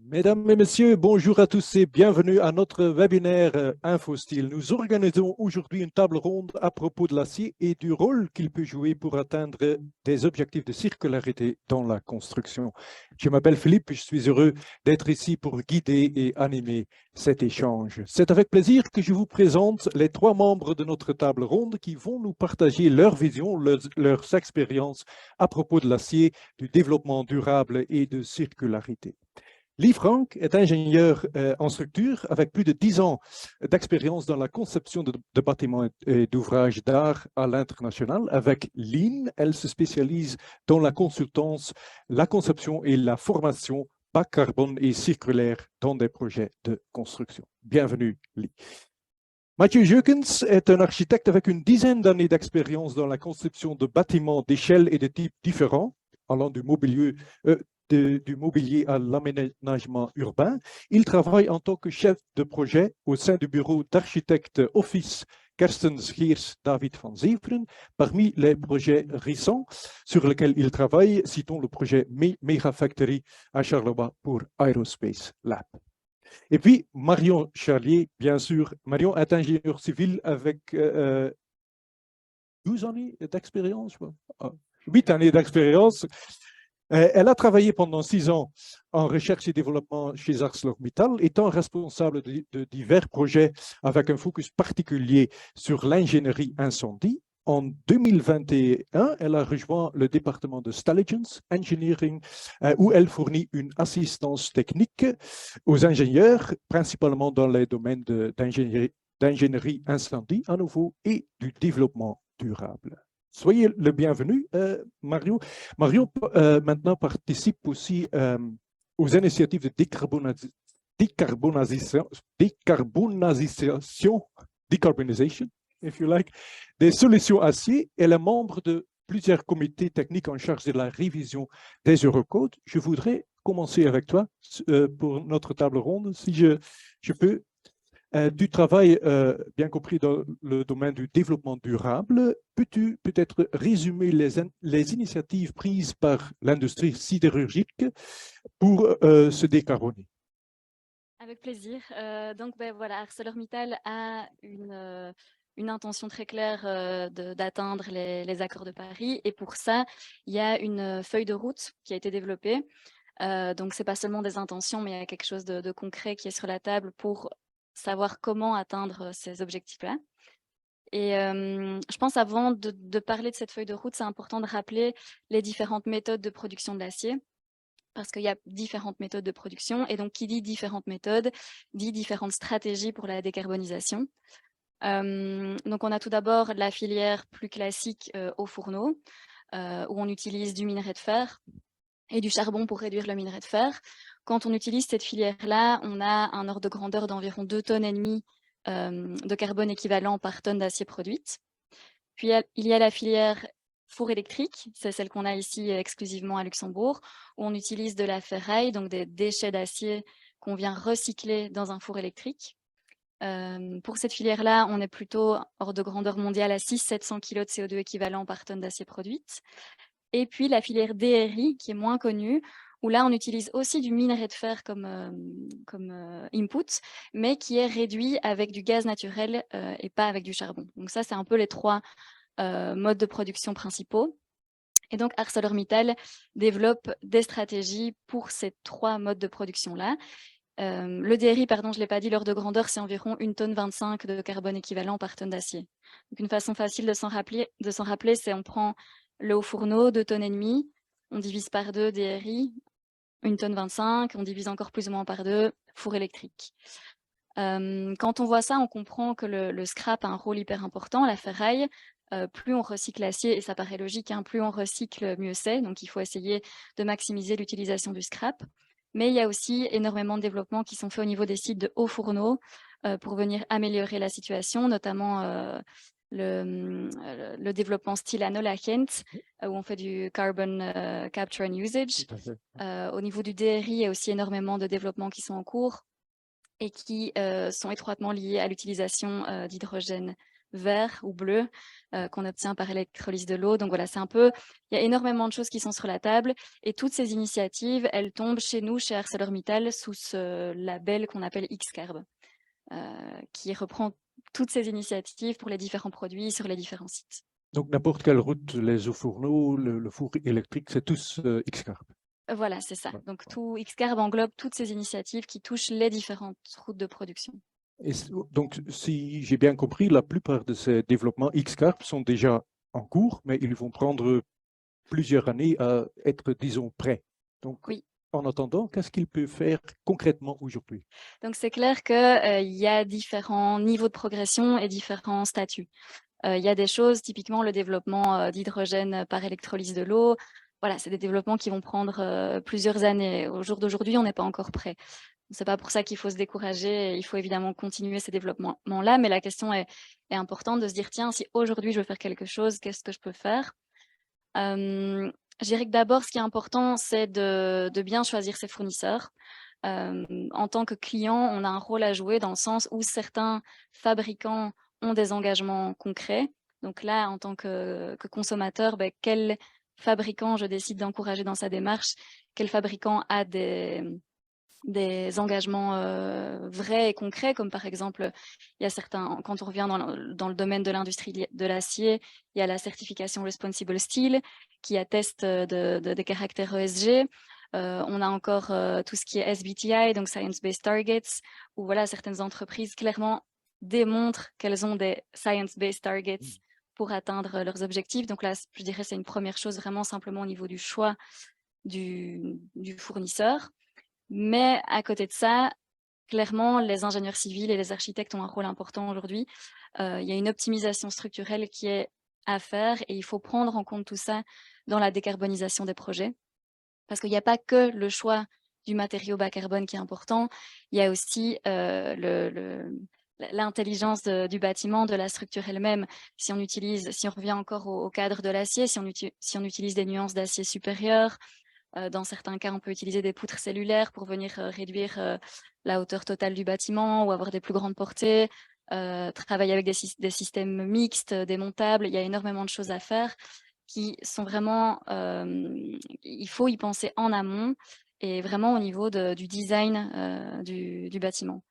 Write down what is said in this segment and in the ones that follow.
Mesdames et messieurs, bonjour à tous et bienvenue à notre webinaire InfoStyle. Nous organisons aujourd'hui une table ronde à propos de l'acier et du rôle qu'il peut jouer pour atteindre des objectifs de circularité dans la construction. Je m'appelle Philippe et je suis heureux d'être ici pour guider et animer cet échange. C'est avec plaisir que je vous présente les trois membres de notre table ronde qui vont nous partager leur vision, leurs expériences à propos de l'acier, du développement durable et de circularité. Lee Frank est ingénieur en structure avec plus de 10 ans d'expérience dans la conception de bâtiments et d'ouvrages d'art à l'international. Avec Lean, elle se spécialise dans la consultance, la conception et la formation bas carbone et circulaire dans des projets de construction. Bienvenue, Lee. Mathieu Jeukens est un architecte avec une dizaine d'années d'expérience dans la conception de bâtiments d'échelle et de types différents, allant du mobilier à l'aménagement urbain. Il travaille en tant que chef de projet au sein du bureau d'architecte Office Kerstens Geers David van Zeveren. Parmi les projets récents sur lesquels il travaille, citons le projet Megafactory à Charleroi pour Aerospace Lab. Et puis, Marion Charlier, bien sûr. Marion est ingénieur civil avec 12 années d'expérience, 8 années d'expérience. Elle a travaillé pendant 6 ans en recherche et développement chez ArcelorMittal, étant responsable de divers projets avec un focus particulier sur l'ingénierie incendie. En 2021, elle a rejoint le département de Stelligence Engineering, où elle fournit une assistance technique aux ingénieurs, principalement dans les domaines d'ingénierie incendie à nouveau et du développement durable. Soyez le bienvenu, Mario. Mario maintenant participe aussi aux initiatives de decarbonization, if you like, des solutions acier. Elle est membre de plusieurs comités techniques en charge de la révision des Eurocodes. Je voudrais commencer avec toi pour notre table ronde, si je peux. Du travail, bien compris dans le domaine du développement durable. Peux-tu peut-être résumer les initiatives prises par l'industrie sidérurgique pour se décarboner? Avec plaisir. Donc, voilà, ArcelorMittal a une intention très claire d'atteindre les accords de Paris. Et pour ça, il y a une feuille de route qui a été développée. Donc, ce n'est pas seulement des intentions, mais il y a quelque chose de concret qui est sur la table pour savoir comment atteindre ces objectifs-là. Et je pense avant de parler de cette feuille de route, c'est important de rappeler les différentes méthodes de production de l'acier. Parce qu'il y a différentes méthodes de production. Et donc, qui dit différentes méthodes, dit différentes stratégies pour la décarbonisation. Donc, on a tout d'abord la filière plus classique au fourneau, où on utilise du minerai de fer et du charbon pour réduire le minerai de fer. Quand on utilise cette filière-là, on a un ordre de grandeur d'environ 2,5 tonnes de carbone équivalent par tonne d'acier produite. Puis, il y a la filière four électrique, c'est celle qu'on a ici exclusivement à Luxembourg, où on utilise de la ferraille, donc des déchets d'acier qu'on vient recycler dans un four électrique. Pour cette filière-là, on est plutôt hors de grandeur mondiale à 600-700 kg de CO2 équivalent par tonne d'acier produite. Et puis la filière DRI, qui est moins connue, où là, on utilise aussi du minerai de fer comme input, mais qui est réduit avec du gaz naturel et pas avec du charbon. Donc ça, c'est un peu les trois modes de production principaux. Et donc, ArcelorMittal développe des stratégies pour ces trois modes de production-là. Le DRI, pardon, je ne l'ai pas dit, l'ordre de grandeur, c'est environ 1,25 tonne de carbone équivalent par tonne d'acier. Donc, une façon facile de s'en rappeler, c'est on prend le haut fourneau, 2,5 tonnes, on divise par 2 DRI, 1,25 tonne, on divise encore plus ou moins par 2, four électrique. Quand on voit ça, on comprend que le scrap a un rôle hyper important, la ferraille. Plus on recycle l'acier, et ça paraît logique, hein, plus on recycle, mieux c'est. Donc, il faut essayer de maximiser l'utilisation du scrap. Mais il y a aussi énormément de développements qui sont faits au niveau des sites de hauts fourneaux pour venir améliorer la situation, notamment le développement style à Nola Kent, où on fait du carbon capture and usage. Au niveau du DRI, il y a aussi énormément de développements qui sont en cours et qui sont étroitement liés à l'utilisation d'hydrogène vert ou bleu qu'on obtient par électrolyse de l'eau. Donc voilà, il y a énormément de choses qui sont sur la table et toutes ces initiatives, elles tombent chez nous, chez ArcelorMittal, sous ce label qu'on appelle X-Carb, qui reprend toutes ces initiatives pour les différents produits sur les différents sites. Donc, n'importe quelle route, les eaux fourneaux, le four électrique, c'est tous X-Carb. Voilà, c'est ça. Ouais. Donc tout X-Carb englobe toutes ces initiatives qui touchent les différentes routes de production. Donc, si j'ai bien compris, la plupart de ces développements X-Carb sont déjà en cours, mais ils vont prendre plusieurs années à être, disons, prêts. Donc, Oui. en attendant, qu'est-ce qu'il peut faire concrètement aujourd'hui? Donc c'est clair qu'il y a différents niveaux de progression et différents statuts. Il y a des choses, typiquement le développement d'hydrogène par électrolyse de l'eau. Voilà, c'est des développements qui vont prendre plusieurs années. Au jour d'aujourd'hui, on n'est pas encore prêt. C'est pas pour ça qu'il faut se décourager. Il faut évidemment continuer ces développements-là, mais la question est importante de se dire, tiens, si aujourd'hui je veux faire quelque chose, qu'est-ce que je peux faire? Je dirais que d'abord, ce qui est important, c'est de bien choisir ses fournisseurs. En tant que client, on a un rôle à jouer dans le sens où certains fabricants ont des engagements concrets. Donc là, en tant que consommateur, quel fabricant je décide d'encourager dans sa démarche, quel fabricant a des engagements vrais et concrets, comme par exemple, il y a certains, quand on revient dans le domaine de l'industrie de l'acier, il y a la certification Responsible Steel qui atteste des caractères ESG. On a encore tout ce qui est SBTI, donc Science Based Targets, où voilà, certaines entreprises clairement démontrent qu'elles ont des Science Based Targets pour atteindre leurs objectifs. Donc là, je dirais c'est une première chose vraiment simplement au niveau du choix du fournisseur. Mais à côté de ça, clairement, les ingénieurs civils et les architectes ont un rôle important aujourd'hui. Il y a une optimisation structurelle qui est à faire et il faut prendre en compte tout ça dans la décarbonisation des projets. Parce qu'il n'y a pas que le choix du matériau bas carbone qui est important, il y a aussi l'intelligence du bâtiment, de la structure elle-même. Si on revient encore au cadre de l'acier, si on utilise des nuances d'acier supérieures, dans certains cas, on peut utiliser des poutres cellulaires pour venir réduire la hauteur totale du bâtiment ou avoir des plus grandes portées, travailler avec des systèmes mixtes, démontables. Il y a énormément de choses à faire qui sont vraiment, il faut y penser en amont et vraiment au niveau du design du bâtiment.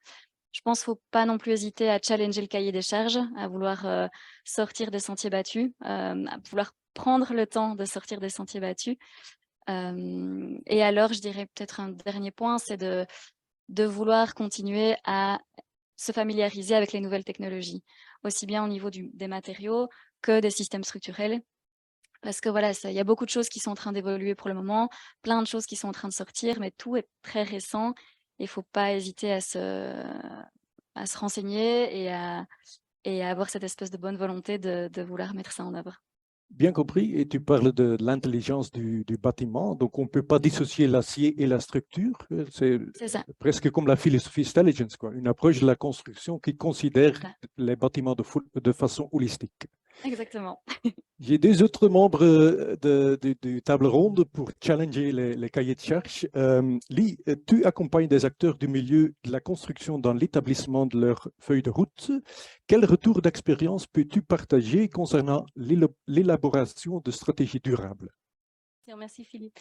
Je pense qu'il ne faut pas non plus hésiter à challenger le cahier des charges, à vouloir sortir des sentiers battus, à vouloir prendre le temps de sortir des sentiers battus. Et alors, je dirais peut-être un dernier point, c'est de vouloir continuer à se familiariser avec les nouvelles technologies, aussi bien au niveau des matériaux que des systèmes structurels. Parce que voilà, il y a beaucoup de choses qui sont en train d'évoluer pour le moment, plein de choses qui sont en train de sortir, mais tout est très récent. Il ne faut pas hésiter à se renseigner et à avoir cette espèce de bonne volonté de vouloir mettre ça en œuvre. Bien compris, et tu parles de l'intelligence du bâtiment, donc on ne peut pas dissocier l'acier et la structure, c'est C'est ça. presque comme la philosophie Intelligence, quoi, une approche de la construction qui considère les bâtiments de façon holistique. Exactement. J'ai deux autres membres de table ronde pour challenger les cahiers de charges. Lee, tu accompagnes des acteurs du milieu de la construction dans l'établissement de leur feuille de route. Quel retour d'expérience peux-tu partager concernant l'élaboration de stratégies durables? Merci Philippe.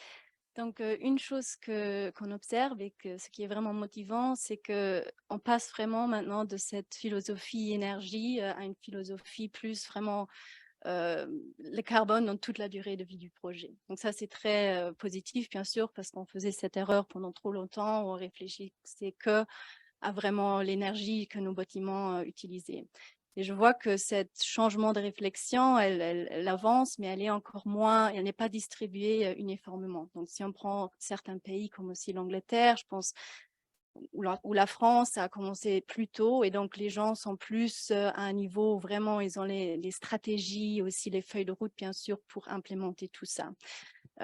Donc, une chose qu'on observe et que ce qui est vraiment motivant, c'est qu'on passe vraiment maintenant de cette philosophie énergie à une philosophie plus vraiment le carbone dans toute la durée de vie du projet. Donc ça, c'est très positif, bien sûr, parce qu'on faisait cette erreur pendant trop longtemps, où on réfléchissait que à vraiment l'énergie que nos bâtiments utilisaient. Et je vois que ce changement de réflexion, elle avance, mais elle est encore moins, elle n'est pas distribuée uniformément. Donc, si on prend certains pays comme aussi l'Angleterre, je pense, où la France a commencé plus tôt et donc les gens sont plus à un niveau où vraiment ils ont les stratégies, aussi les feuilles de route, bien sûr, pour implémenter tout ça.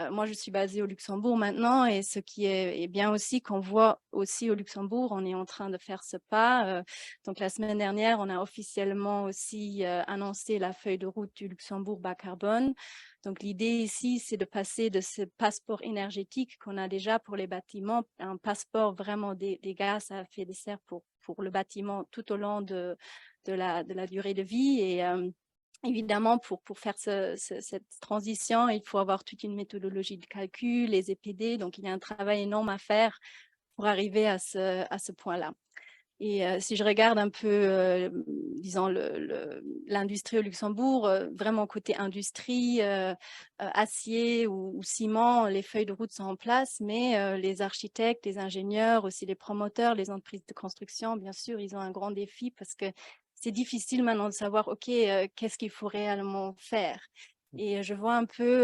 Moi, je suis basée au Luxembourg maintenant et ce qui est bien aussi qu'on voit aussi au Luxembourg, on est en train de faire ce pas. Donc, la semaine dernière, on a officiellement aussi annoncé la feuille de route du Luxembourg bas carbone. Donc, l'idée ici, c'est de passer de ce passeport énergétique qu'on a déjà pour les bâtiments, un passeport vraiment des gaz à effet de serre pour le bâtiment tout au long de la durée de vie. Et évidemment, pour faire cette transition, il faut avoir toute une méthodologie de calcul, les EPD. Donc, il y a un travail énorme à faire pour arriver à ce point-là. Et si je regarde un peu, disons, l'industrie au Luxembourg, vraiment côté industrie, acier ou ciment, les feuilles de route sont en place, mais les architectes, les ingénieurs, aussi les promoteurs, les entreprises de construction, bien sûr, ils ont un grand défi parce que c'est difficile maintenant de savoir, OK, qu'est-ce qu'il faut réellement faire. Et je vois un peu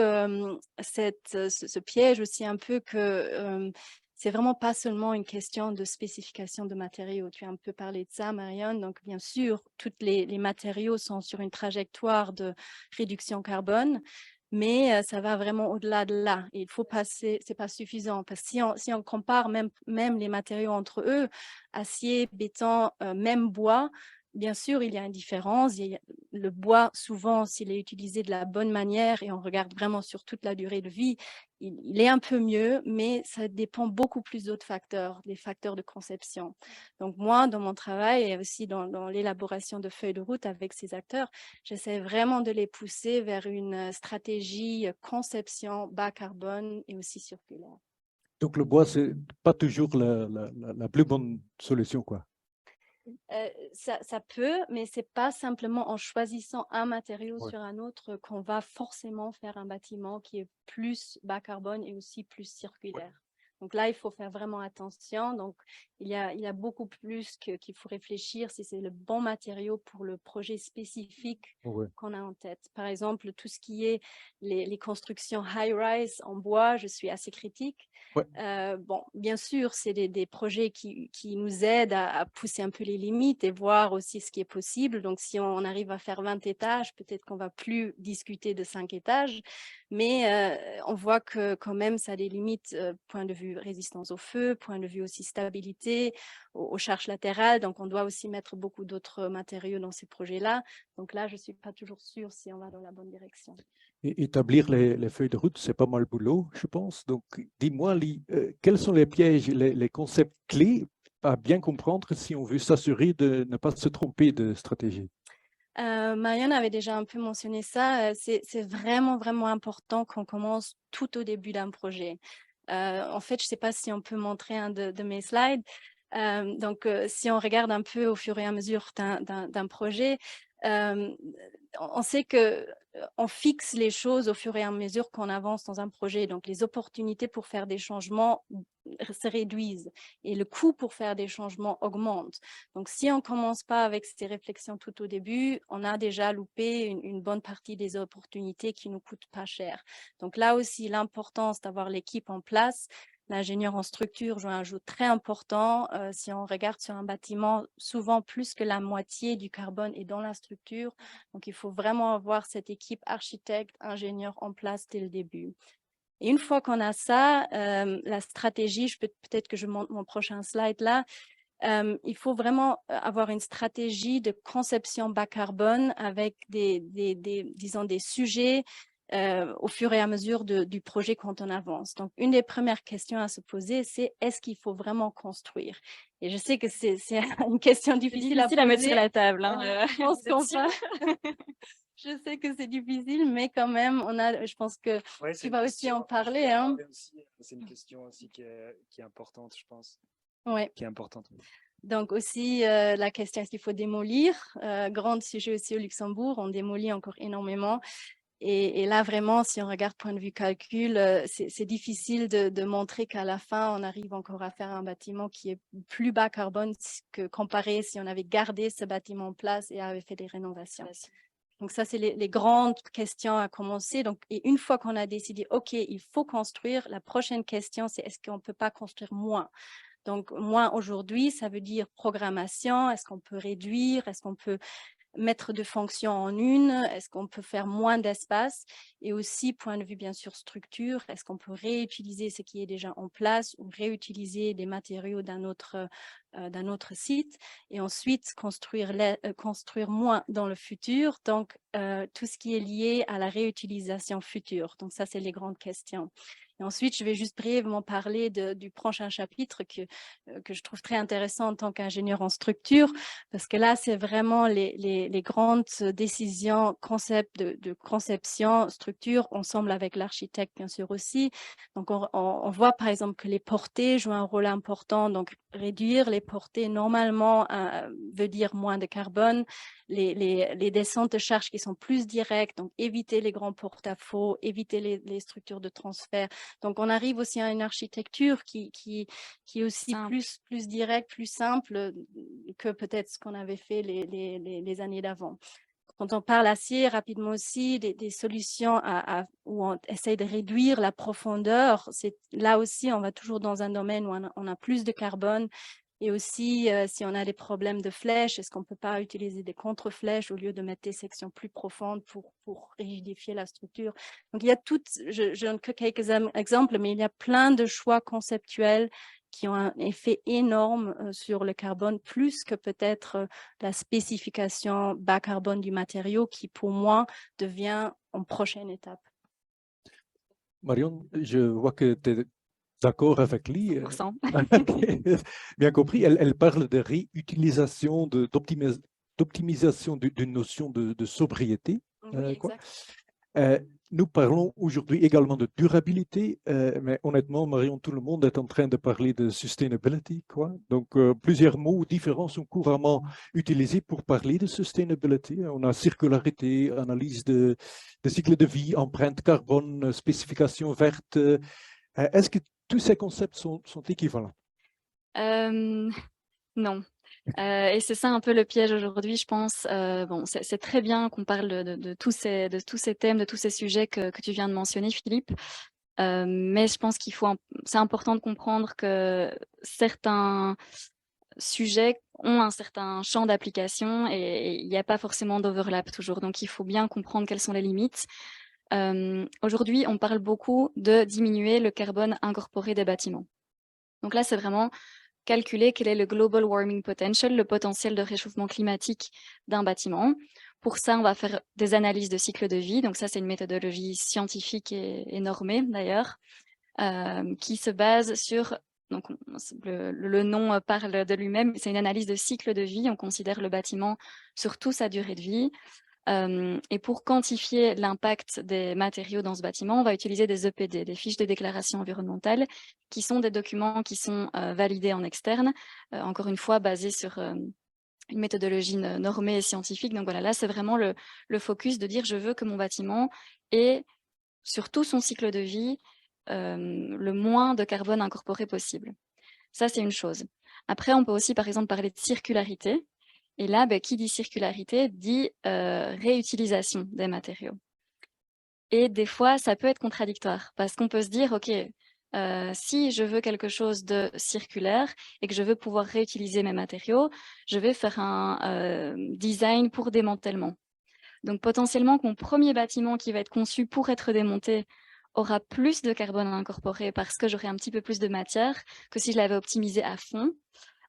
ce piège aussi un peu que c'est vraiment pas seulement une question de spécification de matériaux. Tu as un peu parlé de ça, Marianne. Donc, bien sûr, tous les matériaux sont sur une trajectoire de réduction carbone, mais ça va vraiment au-delà de là. Et il faut passer, c'est pas suffisant parce que si on compare même les matériaux entre eux, acier, béton, même bois, bien sûr, il y a une différence. Le bois, souvent, s'il est utilisé de la bonne manière et on regarde vraiment sur toute la durée de vie, il est un peu mieux, mais ça dépend beaucoup plus d'autres facteurs, des facteurs de conception. Donc moi, dans mon travail et aussi dans l'élaboration de feuilles de route avec ces acteurs, j'essaie vraiment de les pousser vers une stratégie conception bas carbone et aussi circulaire. Donc, le bois, c'est pas toujours la plus bonne solution, quoi. Ça peut, mais c'est pas simplement en choisissant un matériau Ouais. sur un autre qu'on va forcément faire un bâtiment qui est plus bas carbone et aussi plus circulaire. Donc là, il faut faire vraiment attention. Donc, il y a beaucoup plus qu'il faut réfléchir si c'est le bon matériau pour le projet spécifique Ouais. qu'on a en tête. Par exemple, tout ce qui est les constructions high-rise en bois, je suis assez critique. Ouais. Bon, bien sûr, c'est des projets qui nous aident à pousser un peu les limites et voir aussi ce qui est possible. Donc, si on arrive à faire 20 étages, peut-être qu'on ne va plus discuter de 5 étages. Mais on voit que quand même, ça a des limites, point de vue résistance au feu, point de vue aussi stabilité, aux charges latérales. Donc, on doit aussi mettre beaucoup d'autres matériaux dans ces projets-là. Donc là, je ne suis pas toujours sûre si on va dans la bonne direction. Et établir les feuilles de route, c'est pas mal boulot, je pense. Donc, dis-moi, quels sont les pièges, les concepts clés à bien comprendre si on veut s'assurer de ne pas se tromper de stratégie? Marianne avait déjà un peu mentionné ça. C'est vraiment, vraiment important qu'on commence tout au début d'un projet. En fait, je ne sais pas si on peut montrer un de mes slides. Donc, si on regarde un peu au fur et à mesure d'un projet, on sait qu'on fixe les choses au fur et à mesure qu'on avance dans un projet. Donc, les opportunités pour faire des changements se réduisent et le coût pour faire des changements augmente. Donc, si on ne commence pas avec ces réflexions tout au début, on a déjà loupé une bonne partie des opportunités qui ne nous coûtent pas cher. Donc, là aussi, l'importance d'avoir l'équipe en place. L'ingénieur en structure joue un jeu très important. Si on regarde sur un bâtiment, souvent plus que la moitié du carbone est dans la structure. Donc, il faut vraiment avoir cette équipe architecte, ingénieur en place dès le début. Et une fois qu'on a ça, la stratégie, peut-être que je montre mon prochain slide là, il faut vraiment avoir une stratégie de conception bas carbone avec disons, des sujets au fur et à mesure du projet quand on avance. Donc, une des premières questions à se poser, c'est est-ce qu'il faut vraiment construire? Et je sais que c'est une question difficile à mettre sur poser. la table. Je pense qu'on Je sais que c'est difficile, mais quand même, je pense que tu vas aussi en parler. Hein. C'est une question aussi qui est importante, je pense. Ouais. Qui est importante. Donc aussi, la question, est-ce qu'il faut démolir? Grand sujet aussi au Luxembourg, on démolit encore énormément. Et là, vraiment, si on regarde point de vue calcul, c'est difficile de montrer qu'à la fin, on arrive encore à faire un bâtiment qui est plus bas carbone que comparé si on avait gardé ce bâtiment en place et avait fait des rénovations. Donc ça, c'est les grandes questions à commencer. Donc, et une fois qu'on a décidé, OK, il faut construire, la prochaine question, c'est est-ce qu'on ne peut pas construire moins? Donc, moins aujourd'hui, ça veut dire programmation. Est-ce qu'on peut réduire? Est-ce qu'on peut mettre deux fonctions en une? Est-ce qu'on peut faire moins d'espace? Et aussi, point de vue bien sûr structure, est-ce qu'on peut réutiliser ce qui est déjà en place ou réutiliser des matériaux d'un autre site? Et ensuite, construire moins dans le futur, donc tout ce qui est lié à la réutilisation future. Donc ça, c'est les grandes questions. Et ensuite, je vais juste brièvement parler du prochain chapitre que je trouve très intéressant en tant qu'ingénieur en structure, parce que là, c'est vraiment les grandes décisions, concepts de conception, structure, ensemble avec l'architecte, bien sûr aussi. Donc, on voit par exemple que les portées jouent un rôle important. Donc, réduire les portées, normalement, veut dire moins de carbone. Les descentes de charges qui sont plus directes, donc éviter les grands porte-à-faux, éviter les structures de transfert. Donc, on arrive aussi à une architecture qui est aussi plus directe, plus simple que peut-être ce qu'on avait fait les années d'avant. Quand on parle acier, rapidement aussi, des solutions où on essaye de réduire la profondeur, là aussi, on va toujours dans un domaine où on a plus de carbone. Et aussi, si on a des problèmes de flèches, est-ce qu'on ne peut pas utiliser des contre-flèches au lieu de mettre des sections plus profondes pour rigidifier la structure? Donc, il y a je donne que quelques exemples, mais il y a plein de choix conceptuels qui ont un effet énorme sur le carbone, plus que peut-être la spécification bas carbone du matériau qui, pour moi, devient une prochaine étape. Marion, je vois que tu es d'accord avec lui. 100%. Bien compris, elle parle de réutilisation, d'optimisation d'une notion de sobriété. Oui, Quoi. exact. Nous parlons aujourd'hui également de durabilité, mais honnêtement, Marion, tout le monde est en train de parler de sustainability, quoi. Donc, plusieurs mots différents sont couramment utilisés pour parler de sustainability. On a circularité, analyse de cycle de vie, empreinte carbone, spécification verte. Est-ce que tous ces concepts sont équivalents? Non. Et c'est ça un peu le piège aujourd'hui, je pense. Bon, c'est très bien qu'on parle de tous ces thèmes, de tous ces sujets que tu viens de mentionner, Philippe. Mais je pense c'est important de comprendre que certains sujets ont un certain champ d'application et il n'y a pas forcément d'overlap toujours. Donc, il faut bien comprendre quelles sont les limites. Aujourd'hui, on parle beaucoup de diminuer le carbone incorporé des bâtiments. Donc là, c'est vraiment calculer quel est le global warming potential, le potentiel de réchauffement climatique d'un bâtiment. Pour ça, on va faire des analyses de cycle de vie. Donc ça, c'est une méthodologie scientifique et normée d'ailleurs, qui se base sur, donc le nom parle de lui-même, c'est une analyse de cycle de vie. On considère le bâtiment sur toute sa durée de vie. Et pour quantifier l'impact des matériaux dans ce bâtiment, on va utiliser des EPD, des fiches de déclaration environnementale, qui sont des documents qui sont validés en externe, encore une fois basés sur une méthodologie normée et scientifique. Donc voilà, là c'est vraiment le focus de dire je veux que mon bâtiment ait sur tout son cycle de vie le moins de carbone incorporé possible. Ça c'est une chose. Après on peut aussi par exemple parler de circularité. Et là, qui dit circularité dit réutilisation des matériaux. Et des fois, ça peut être contradictoire parce qu'on peut se dire, OK, si je veux quelque chose de circulaire et que je veux pouvoir réutiliser mes matériaux, je vais faire un design pour démantèlement. Donc potentiellement, mon premier bâtiment qui va être conçu pour être démonté aura plus de carbone incorporé parce que j'aurai un petit peu plus de matière que si je l'avais optimisé à fond.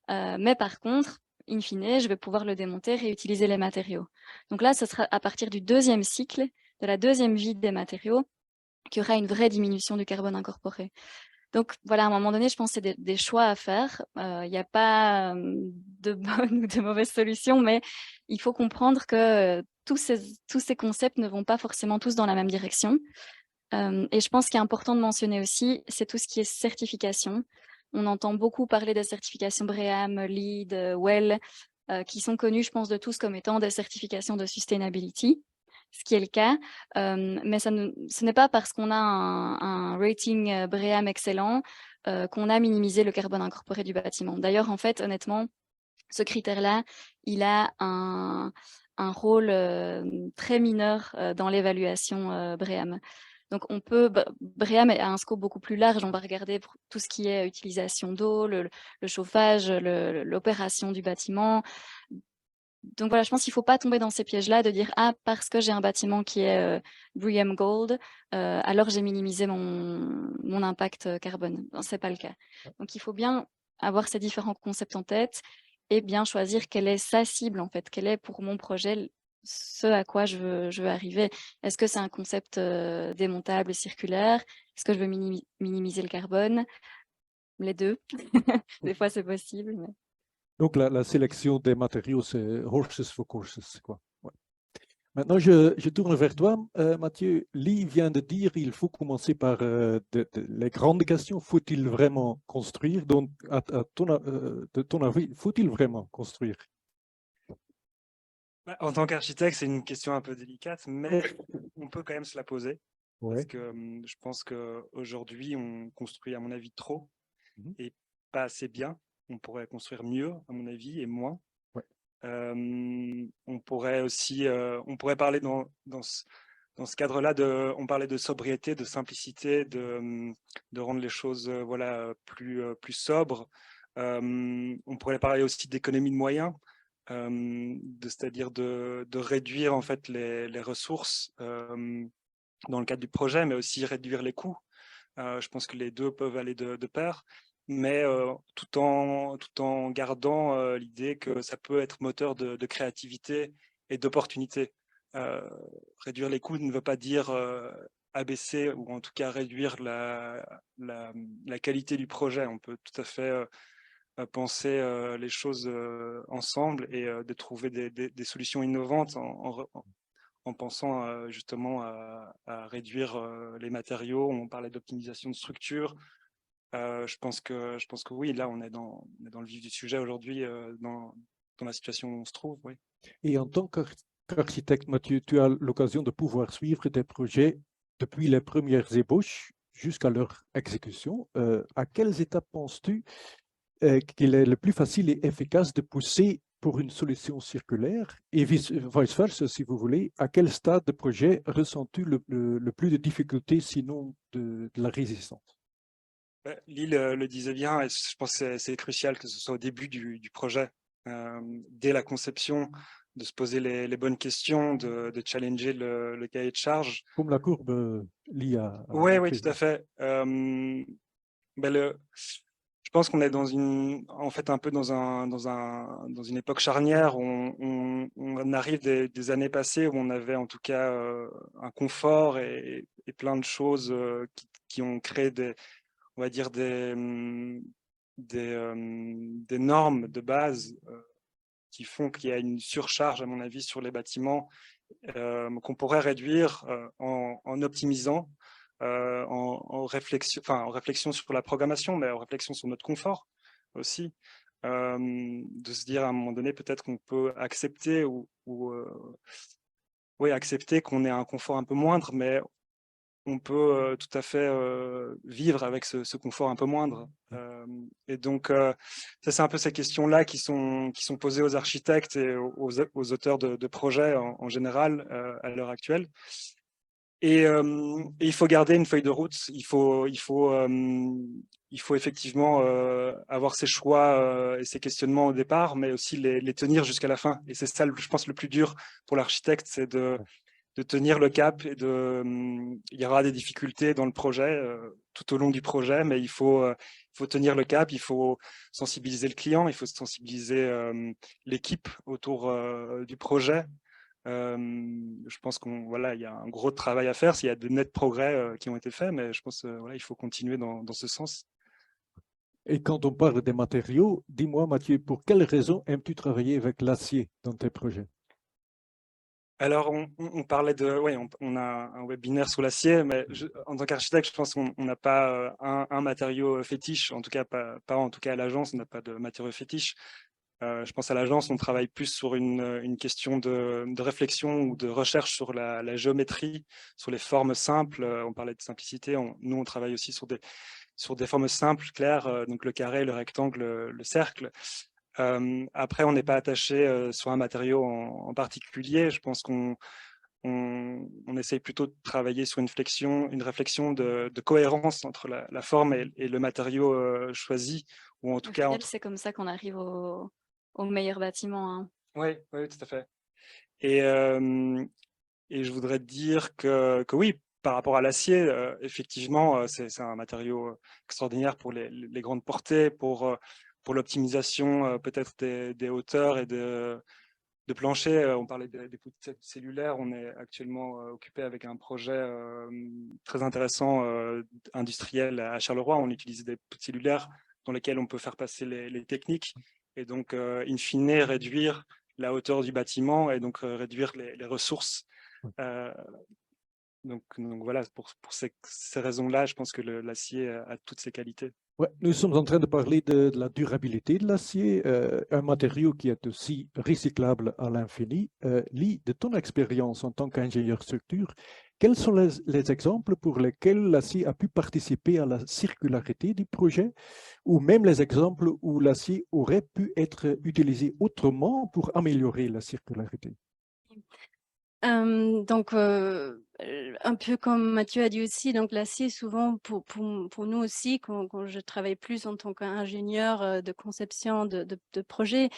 Mais par contre, in fine, je vais pouvoir le démonter, réutiliser les matériaux. Donc là, ce sera à partir du deuxième cycle, de la deuxième vie des matériaux, qu'il y aura une vraie diminution du carbone incorporé. Donc voilà, à un moment donné, je pense que c'est des choix à faire. Il n'y a pas de bonnes ou de mauvaises solutions, mais il faut comprendre que tous ces concepts ne vont pas forcément tous dans la même direction. Et je pense qu'il est important de mentionner aussi, c'est tout ce qui est certification. On entend beaucoup parler des certifications BREEAM, LEED, WELL, qui sont connues, je pense, de tous comme étant des certifications de sustainability, ce qui est le cas. Mais ce n'est pas parce qu'on a un rating BREEAM excellent qu'on a minimisé le carbone incorporé du bâtiment. D'ailleurs, en fait, honnêtement, ce critère-là, il a un rôle très mineur dans l'évaluation BREEAM. Donc, BREEAM a un scope beaucoup plus large. On va regarder pour tout ce qui est utilisation d'eau, le chauffage, l'opération du bâtiment. Donc voilà, je pense qu'il ne faut pas tomber dans ces pièges-là de dire « Ah, parce que j'ai un bâtiment qui est BREEAM Gold, alors j'ai minimisé mon impact carbone. » Non, ce n'est pas le cas. Donc, il faut bien avoir ces différents concepts en tête et bien choisir quelle est sa cible, en fait, quelle est pour mon projet ce à quoi je veux arriver. Est-ce que c'est un concept démontable, circulaire? Est-ce que je veux minimiser le carbone? Les deux. Des fois, c'est possible. Mais... Donc, la sélection des matériaux, c'est horses for courses, quoi. Ouais. Maintenant, je tourne vers toi, Mathieu. Lee vient de dire qu'il faut commencer par les grandes questions. Faut-il vraiment construire? Donc, de ton avis, faut-il vraiment construire? En tant qu'architecte, c'est une question un peu délicate, mais on peut quand même se la poser. Parce Ouais. que je pense qu'aujourd'hui, on construit, à mon avis, trop Mhm. et pas assez bien. On pourrait construire mieux, à mon avis, et moins. Ouais. On pourrait aussi, on pourrait parler dans ce cadre-là, on parlait de sobriété, de simplicité, de rendre les choses voilà, plus sobres. On pourrait parler aussi d'économie de moyens, c'est-à-dire de réduire en fait les ressources dans le cadre du projet, mais aussi réduire les coûts. Je pense que les deux peuvent aller de pair, mais tout en gardant l'idée que ça peut être moteur de créativité et d'opportunité. Réduire les coûts ne veut pas dire abaisser ou en tout cas réduire la qualité du projet. On peut tout à fait penser les choses ensemble et de trouver des solutions innovantes en pensant justement à réduire les matériaux. On parlait d'optimisation de structure. Je pense que oui, là, on est dans le vif du sujet aujourd'hui, dans la situation où on se trouve. Oui. Et en tant qu'architecte, Mathieu, tu as l'occasion de pouvoir suivre des projets depuis les premières ébauches jusqu'à leur exécution. À quelles étapes penses-tu qu'il est le plus facile et efficace de pousser pour une solution circulaire et vice-versa, si vous voulez? À quel stade de projet ressens-tu le plus de difficultés, sinon de la résistance? Lille le disait bien, et je pense que c'est crucial que ce soit au début du projet, dès la conception, de se poser les bonnes questions, de challenger le cahier de charge. Comme la courbe liée à Oui, montré. tout à fait. Je pense qu'on est en fait un peu dans une époque charnière où on arrive des années passées où on avait en tout cas un confort et plein de choses qui ont créé on va dire des normes de base qui font qu'il y a une surcharge, à mon avis, sur les bâtiments qu'on pourrait réduire en optimisant, en réflexion sur la programmation, mais en réflexion sur notre confort aussi. De se dire à un moment donné, peut-être qu'on peut accepter oui, accepter qu'on ait un confort un peu moindre, mais on peut tout à fait vivre avec ce confort un peu moindre. Et donc, ça, c'est un peu ces questions-là qui sont posées aux architectes et aux auteurs de projets en général à l'heure actuelle. Et il faut garder une feuille de route. Il faut effectivement avoir ses choix et ses questionnements au départ, mais aussi les tenir jusqu'à la fin. Et c'est ça, je pense, le plus dur pour l'architecte, c'est de tenir le cap et il y aura des difficultés dans le projet, tout au long du projet, mais il faut tenir le cap, il faut sensibiliser le client, il faut sensibiliser l'équipe autour du projet. Je pense voilà, il y a un gros travail à faire, s'il y a de nets progrès qui ont été faits, mais je pense voilà, il faut continuer dans ce sens. Et quand on parle des matériaux, dis-moi, Mathieu, pour quelles raisons aimes-tu travailler avec l'acier dans tes projets? Alors, on parlait oui, on a un webinaire sur l'acier, mais en tant qu'architecte, je pense qu'on n'a pas un matériau fétiche, en tout cas pas en tout cas à l'agence, on n'a pas de matériau fétiche. Je pense à l'agence, on travaille plus sur une question de réflexion ou de recherche sur la géométrie, sur les formes simples. On parlait de simplicité, nous on travaille aussi sur des formes simples, claires, donc le carré, le rectangle, le cercle. Après, on n'est pas attaché sur un matériau en particulier. Je pense qu'on essaye plutôt de travailler sur une réflexion de cohérence entre la forme et le matériau choisi, ou en tout Au cas final, c'est comme ça qu'on arrive au meilleur bâtiment. Hein. Oui, tout à fait. Et je voudrais dire que oui, par rapport à l'acier, effectivement, c'est un matériau extraordinaire pour les grandes portées, pour l'optimisation peut-être des hauteurs et de plancher. On parlait des poutres cellulaires. On est actuellement occupé avec un projet très intéressant industriel à Charleroi. On utilise des poutres cellulaires dans lesquelles on peut faire passer les techniques et donc, in fine, réduire la hauteur du bâtiment et donc réduire les ressources. Donc voilà, pour ces raisons-là, je pense que l'acier a toutes ses qualités. Ouais, nous sommes en train de parler de la durabilité de l'acier, un matériau qui est aussi recyclable à l'infini. Lee, de ton expérience en tant qu'ingénieur structure, quels sont les exemples pour lesquels l'acier a pu participer à la circularité du projet, ou même les exemples où l'acier aurait pu être utilisé autrement pour améliorer la circularité? Donc, un peu comme Mathieu a dit aussi, donc l'acier, souvent, pour nous aussi, quand je travaille plus en tant qu'ingénieur de conception de projet,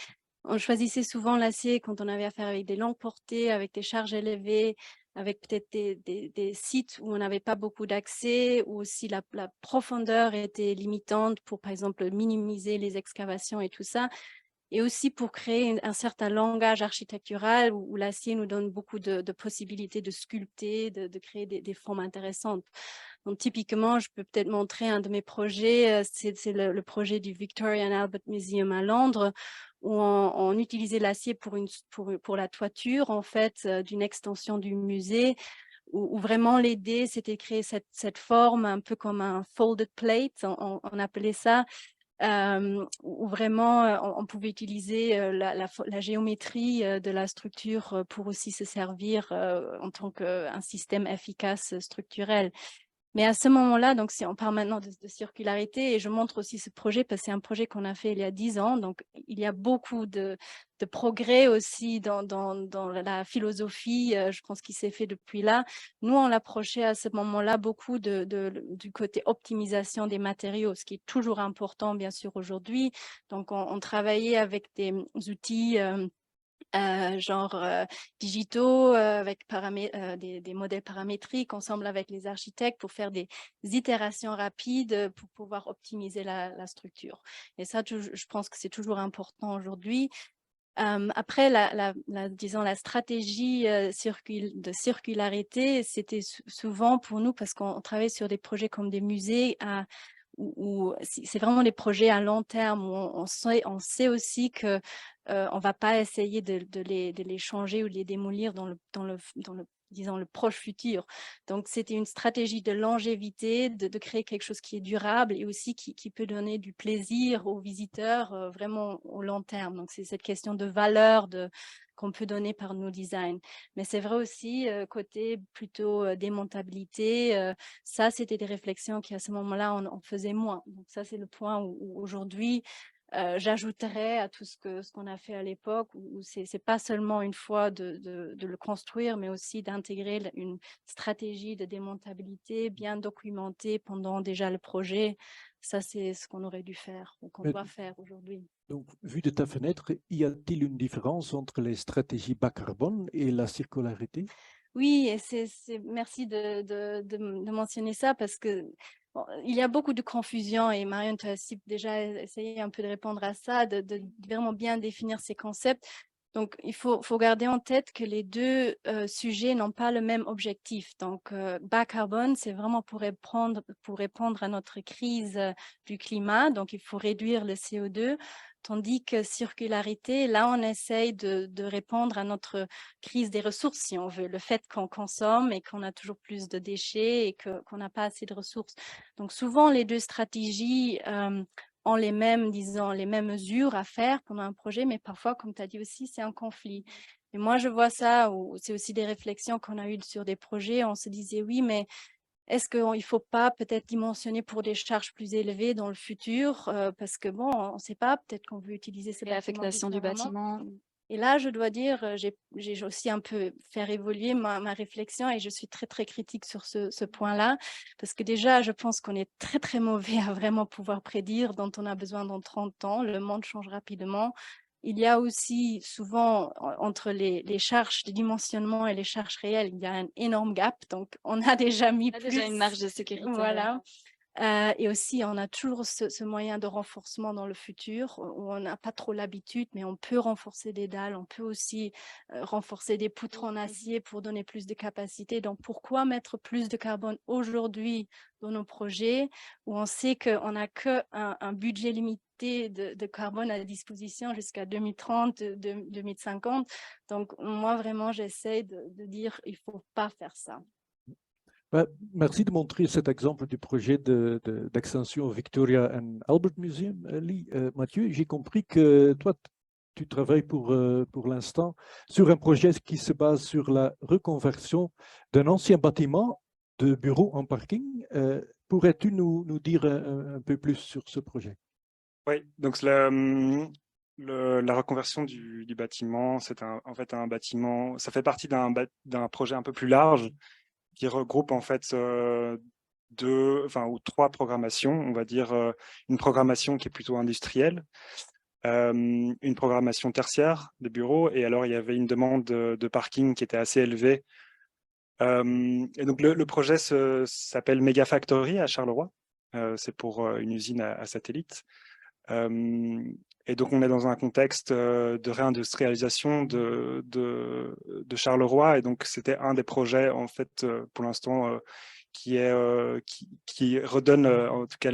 on choisissait souvent l'acier quand on avait affaire avec des longues portées, avec des charges élevées, avec peut-être des sites où on n'avait pas beaucoup d'accès, ou si la profondeur était limitante pour, par exemple, minimiser les excavations et tout ça. Et aussi pour créer un certain langage architectural où l'acier nous donne beaucoup de possibilités de sculpter, de créer des formes intéressantes. Donc, typiquement, je peux peut-être montrer un de mes projets, c'est le projet du Victoria and Albert Museum à Londres, où on utilisait l'acier pour la toiture, en fait, d'une extension du musée, où vraiment l'idée, c'était de créer cette forme un peu comme un folded plate, on appelait ça, où vraiment on pouvait utiliser la géométrie de la structure pour aussi se servir en tant qu'un système efficace structurel. Mais à ce moment-là, donc si on parle maintenant de circularité, et je montre aussi ce projet parce que c'est un projet qu'on a fait il y a 10 ans, donc il y a beaucoup de progrès aussi dans la philosophie, je pense qu'il s'est fait depuis là. Nous, on l'approchait à ce moment-là beaucoup du côté optimisation des matériaux, ce qui est toujours important, bien sûr, aujourd'hui. Donc, on travaillait avec des outils digitaux, avec des modèles paramétriques, ensemble avec les architectes pour faire des itérations rapides pour pouvoir optimiser la structure. Et ça, je pense que c'est toujours important aujourd'hui. Après, disons, la stratégie de circularité, c'était souvent pour nous, parce qu'on travaille sur des projets comme des musées, où c'est vraiment des projets à long terme, où on sait aussi que on ne va pas essayer de les changer ou de les démolir disons, le proche futur. Donc, c'était une stratégie de longévité, de créer quelque chose qui est durable et aussi qui peut donner du plaisir aux visiteurs vraiment au long terme. Donc, c'est cette question de valeur qu'on peut donner par nos designs. Mais c'est vrai aussi, côté plutôt démontabilité, ça, c'était des réflexions qui, à ce moment-là, on faisait moins. Donc, ça, c'est le point où aujourd'hui, j'ajouterais à tout ce qu'on a fait à l'époque, où c'est pas seulement une fois de le construire, mais aussi d'intégrer une stratégie de démontabilité bien documentée pendant déjà le projet. Ça, c'est ce qu'on aurait dû faire ou qu'on doit faire aujourd'hui. Donc, vu de ta fenêtre, y a-t-il une différence entre les stratégies bas carbone et la circularité? Oui, et merci de mentionner ça parce que bon, il y a beaucoup de confusion et Marion, tu as déjà essayé un peu de répondre à ça, de vraiment bien définir ces concepts. Donc, il faut garder en tête que les deux sujets n'ont pas le même objectif. Donc, bas carbone, c'est vraiment pour répondre à notre crise du climat. Donc, il faut réduire le CO2. Tandis que circularité, là, on essaye de répondre à notre crise des ressources, si on veut, le fait qu'on consomme et qu'on a toujours plus de déchets et qu'on n'a pas assez de ressources. Donc, souvent, les deux stratégies ont les mêmes mesures à faire pendant un projet, mais parfois, comme tu as dit aussi, c'est un conflit. Et moi, je vois ça, c'est aussi des réflexions qu'on a eues sur des projets, on se disait, oui, mais est-ce qu'il ne faut pas peut-être dimensionner pour des charges plus élevées dans le futur parce que bon, on ne sait pas, peut-être qu'on veut utiliser ces L'affectation du bâtiment. Et là, je dois dire, j'ai aussi un peu fait évoluer ma réflexion et je suis très, très critique sur ce point-là parce que déjà, je pense qu'on est très, très mauvais à vraiment pouvoir prédire dont on a besoin dans 30 ans. Le monde change rapidement. Il y a aussi souvent, entre les charges de dimensionnement et les charges réelles, il y a un énorme gap. Donc, on a déjà mis On a déjà une marge de sécurité. Voilà. Et aussi, on a toujours ce moyen de renforcement dans le futur, où on n'a pas trop l'habitude, mais on peut renforcer des dalles, on peut aussi renforcer des poutres en acier pour donner plus de capacité. Donc, pourquoi mettre plus de carbone aujourd'hui dans nos projets, où on sait qu'on n'a qu'un budget limité de carbone à disposition jusqu'à 2030, 2050. Donc, moi, vraiment, j'essaie de dire il ne faut pas faire ça. Merci de montrer cet exemple du projet d'extension Victoria and Albert Museum, Mathieu. J'ai compris que toi, tu travailles pour l'instant sur un projet qui se base sur la reconversion d'un ancien bâtiment de bureau en parking. Pourrais-tu nous dire un peu plus sur ce projet? Oui, donc la reconversion du bâtiment, c'est en fait un bâtiment, ça fait partie d'un projet un peu plus large qui regroupe en fait ou trois programmations. On va dire une programmation qui est plutôt industrielle, une programmation tertiaire des bureaux, et alors il y avait une demande de parking qui était assez élevée. Et donc le projet s'appelle Mega Factory à Charleroi. C'est pour une usine à satellite. Et donc, on est dans un contexte de réindustrialisation de Charleroi. Et donc, c'était un des projets, en fait, pour l'instant, qui redonne, en tout cas,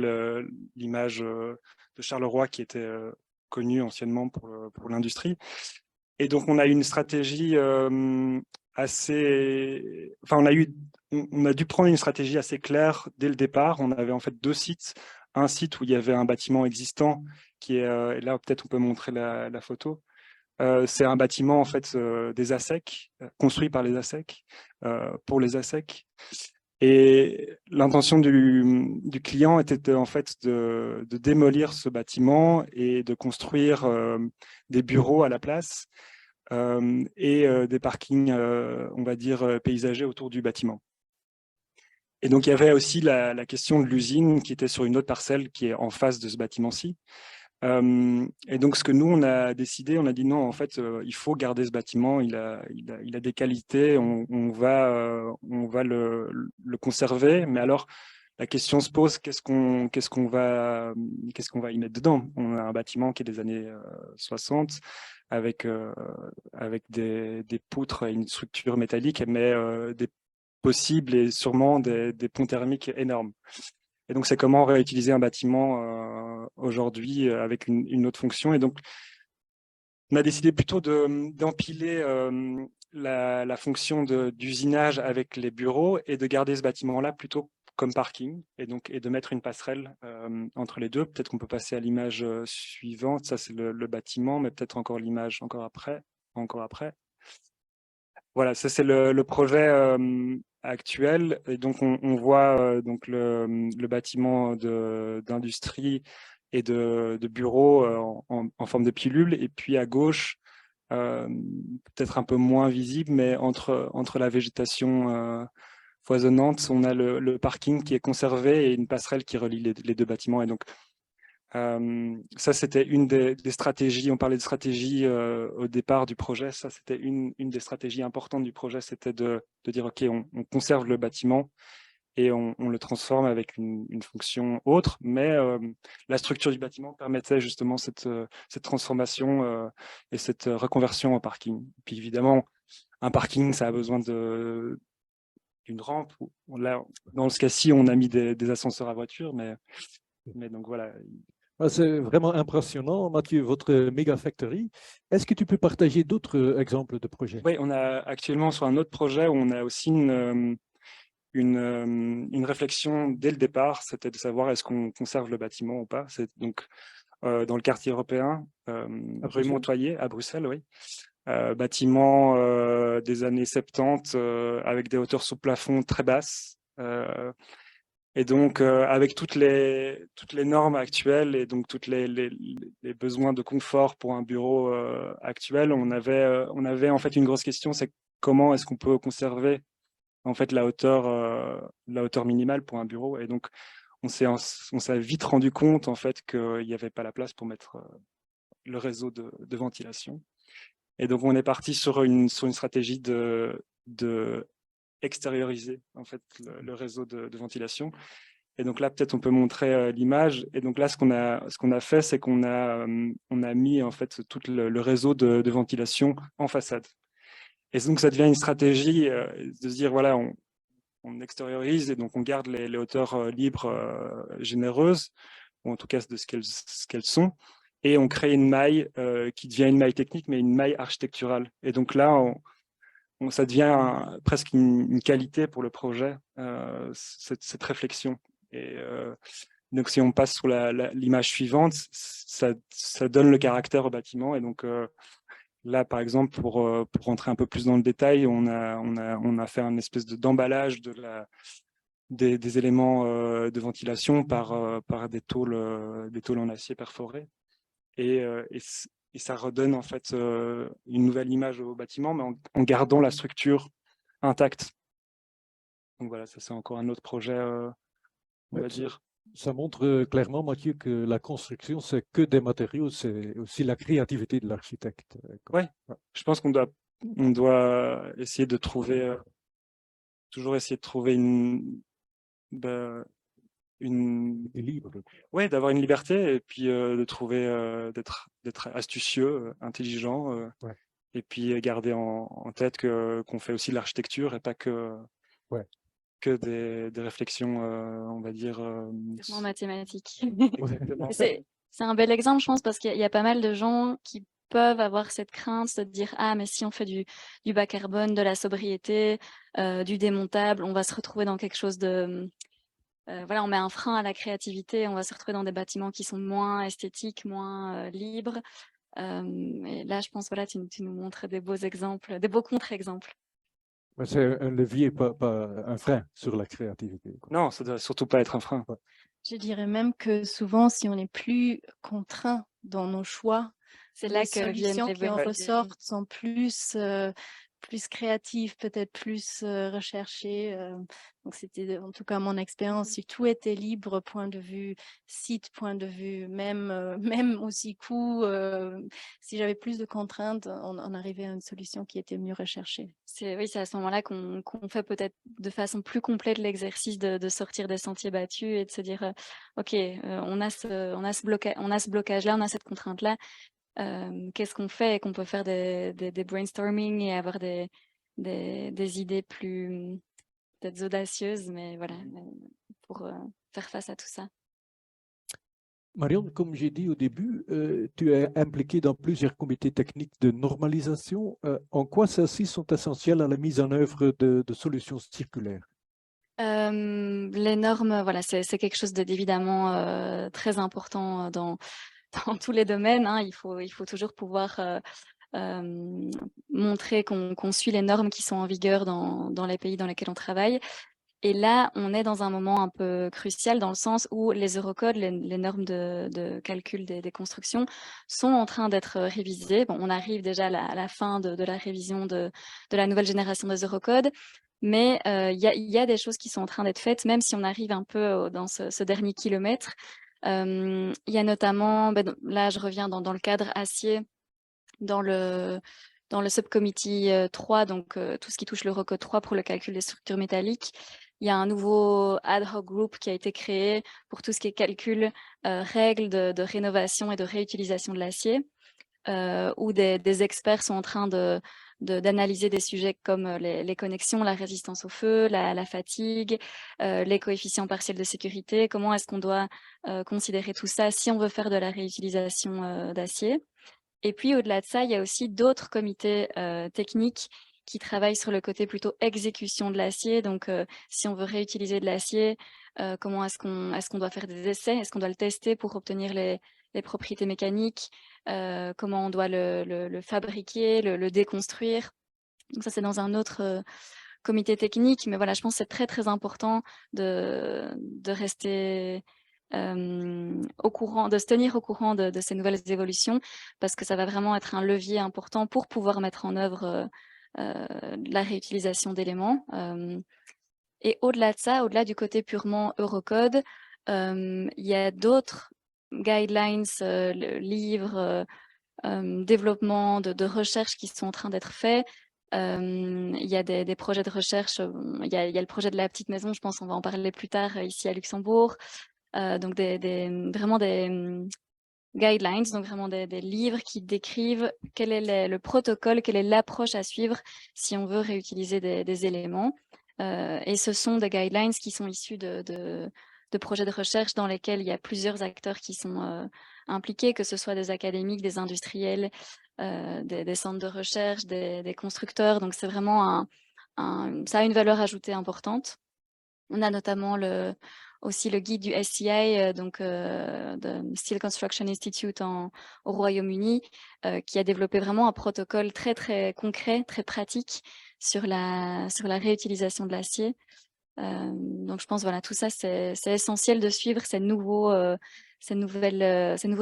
l'image de Charleroi qui était connue anciennement pour l'industrie. Et donc, on a eu une stratégie assez... Enfin, on a dû prendre une stratégie assez claire dès le départ. On avait en fait deux sites. Un site où il y avait un bâtiment existant qui est... et là, peut-être on peut montrer la photo. C'est un bâtiment en fait des ASSEC, construit par les ASSEC, pour les ASSEC. Et l'intention du client était en fait de démolir ce bâtiment et de construire des bureaux à la place et des parkings, on va dire, paysagers autour du bâtiment. Et donc, il y avait aussi la question de l'usine qui était sur une autre parcelle qui est en face de ce bâtiment-ci. Et donc, ce que nous, on a décidé, on a dit non, en fait, il faut garder ce bâtiment, il a des qualités, on va le conserver. Mais alors, la question se pose, qu'est-ce qu'on va y mettre dedans? On a un bâtiment qui est des années 60, avec des poutres et une structure métallique, mais des possibles et sûrement des ponts thermiques énormes. Et donc, c'est comment réutiliser un bâtiment aujourd'hui avec une autre fonction. Et donc, on a décidé plutôt d'empiler la fonction d'usinage avec les bureaux et de garder ce bâtiment-là plutôt comme parking et de mettre une passerelle entre les deux. Peut-être qu'on peut passer à l'image suivante. Ça, c'est le bâtiment, mais peut-être encore l'image encore après. Voilà, ça c'est le projet actuel. Et donc on voit donc le bâtiment d'industrie et de bureaux en forme de pilule. Et puis à gauche, peut-être un peu moins visible, mais entre la végétation foisonnante, on a le parking qui est conservé et une passerelle qui relie les deux bâtiments. Et donc ça, c'était une des stratégies. On parlait de stratégie au départ du projet. Ça, c'était une des stratégies importantes du projet, c'était de dire, OK, on conserve le bâtiment et on le transforme avec une fonction autre. Mais la structure du bâtiment permettait justement cette transformation et cette reconversion en parking. Puis évidemment, un parking, ça a besoin d'une rampe. Là, dans ce cas-ci, on a mis des ascenseurs à voiture, mais donc voilà. C'est vraiment impressionnant, Mathieu, votre Mega Factory. Est-ce que tu peux partager d'autres exemples de projets? Oui, on a actuellement sur un autre projet où on a aussi une réflexion dès le départ, c'était de savoir est-ce qu'on conserve le bâtiment ou pas. C'est donc dans le quartier européen, rue Montoyer, à Bruxelles, oui. Bâtiment des années 70 avec des hauteurs sous plafond très basses. Et donc, avec toutes les normes actuelles et donc tous les besoins de confort pour un bureau actuel, on avait en fait une grosse question, c'est comment est-ce qu'on peut conserver en fait la hauteur minimale pour un bureau. Et donc, on s'est vite rendu compte en fait qu'il n'y avait pas la place pour mettre le réseau de ventilation. Et donc, on est parti sur une stratégie de extérioriser en fait le réseau de ventilation. Et donc là, peut-être on peut montrer l'image. Et donc là, ce qu'on a fait, c'est qu'on a mis en fait tout le réseau de ventilation en façade. Et donc ça devient une stratégie de se dire, voilà, on extériorise et donc on garde les hauteurs libres généreuses, ou en tout cas de ce qu'elles sont. Et on crée une maille qui devient une maille technique, mais une maille architecturale. Et donc là, ça devient presque une qualité pour le projet, cette réflexion. Et donc, si on passe sur l'image suivante, ça donne le caractère au bâtiment. Et donc, là, par exemple, pour rentrer un peu plus dans le détail, on a fait un espèce d'emballage des éléments de ventilation par des tôles en acier perforé. Et ça redonne en fait une nouvelle image au bâtiment, mais en gardant la structure intacte. Donc voilà, ça c'est encore un autre projet, on va dire. Ça montre clairement, Mathieu, que la construction, c'est que des matériaux, c'est aussi la créativité de l'architecte. Oui, je pense qu'on doit essayer de trouver, toujours essayer de trouver ouais, d'avoir une liberté et puis de trouver, d'être astucieux, intelligent, ouais. et puis garder en tête qu'on fait aussi de l'architecture et pas que des réflexions, on va dire... Purement mathématiques. Ouais. C'est un bel exemple, je pense, parce qu'il y a pas mal de gens qui peuvent avoir cette crainte de dire « Ah, mais si on fait du bas carbone, de la sobriété, du démontable, on va se retrouver dans quelque chose de... voilà, on met un frein à la créativité, on va se retrouver dans des bâtiments qui sont moins esthétiques, moins libres. » Et là, je pense, voilà, tu nous montres des beaux exemples, des beaux contre-exemples. C'est un levier, pas un frein sur la créativité. Non, ça doit surtout pas être un frein. Je dirais même que souvent, si on est plus contraint dans nos choix, c'est là les que viennent solutions les qui en bonnes idées. ressortent sont plus créatives, peut-être plus recherchées. Donc, c'était en tout cas mon expérience. Si tout était libre, point de vue site, point de vue même aussi coût, si j'avais plus de contraintes, on arrivait à une solution qui était mieux recherchée. Oui, c'est à ce moment-là qu'on fait peut-être de façon plus complète l'exercice de sortir des sentiers battus et de se dire ok, on a ce blocage-là, on a cette contrainte-là. Qu'est-ce qu'on fait et qu'on peut faire des brainstorming et avoir des idées plus peut-être audacieuses, mais voilà, pour faire face à tout ça. Marion, comme j'ai dit au début, tu es impliquée dans plusieurs comités techniques de normalisation. En quoi ceux-ci sont essentiels à la mise en œuvre de solutions circulaires? Les normes, voilà, c'est quelque chose d'évidemment très important dans tous les domaines. Hein. Il faut toujours pouvoir montrer qu'on suit les normes qui sont en vigueur dans les pays dans lesquels on travaille. Et là, on est dans un moment un peu crucial dans le sens où les Eurocodes, les normes de calcul des constructions, sont en train d'être révisées. Bon, on arrive déjà à la fin de la révision de la nouvelle génération des Eurocodes, mais il y a des choses qui sont en train d'être faites, même si on arrive un peu dans ce dernier kilomètre. Il y a notamment, là je reviens dans le cadre acier, dans le subcommittee 3, donc tout ce qui touche l'Eurocode 3 pour le calcul des structures métalliques. Il y a un nouveau ad hoc group qui a été créé pour tout ce qui est calcul, règles de rénovation et de réutilisation de l'acier, où des experts sont en train d'analyser des sujets comme les connexions, la résistance au feu, la fatigue, les coefficients partiels de sécurité, comment est-ce qu'on doit considérer tout ça si on veut faire de la réutilisation d'acier. Et puis au-delà de ça, il y a aussi d'autres comités techniques qui travaillent sur le côté plutôt exécution de l'acier. Donc si on veut réutiliser de l'acier, comment est-ce qu'on doit faire des essais? Est-ce qu'on doit le tester pour obtenir les propriétés mécaniques? Comment on doit le fabriquer, le déconstruire? Donc ça, c'est dans un autre comité technique. Mais voilà, je pense que c'est très, très important de rester au courant, de se tenir au courant de ces nouvelles évolutions, parce que ça va vraiment être un levier important pour pouvoir mettre en œuvre la réutilisation d'éléments. Et au-delà de ça, au-delà du côté purement Eurocode, il y a d'autres guidelines, livres, développement de recherche qui sont en train d'être faits Il y a des projets de recherche, il y a le projet de la petite maison, je pense qu'on va en parler plus tard ici à Luxembourg. Donc vraiment des guidelines, donc vraiment des livres qui décrivent quel est le protocole, quelle est l'approche à suivre si on veut réutiliser des éléments. Et ce sont des guidelines qui sont issus de projets de recherche dans lesquels il y a plusieurs acteurs qui sont impliqués, que ce soit des académiques, des industriels, des centres de recherche, des constructeurs. Donc c'est vraiment ça a une valeur ajoutée importante. On a notamment aussi le guide du SCI, donc de Steel Construction Institute au Royaume-Uni, qui a développé vraiment un protocole très très concret, très pratique sur la réutilisation de l'acier. Donc je pense voilà, tout ça c'est essentiel de suivre ces nouveaux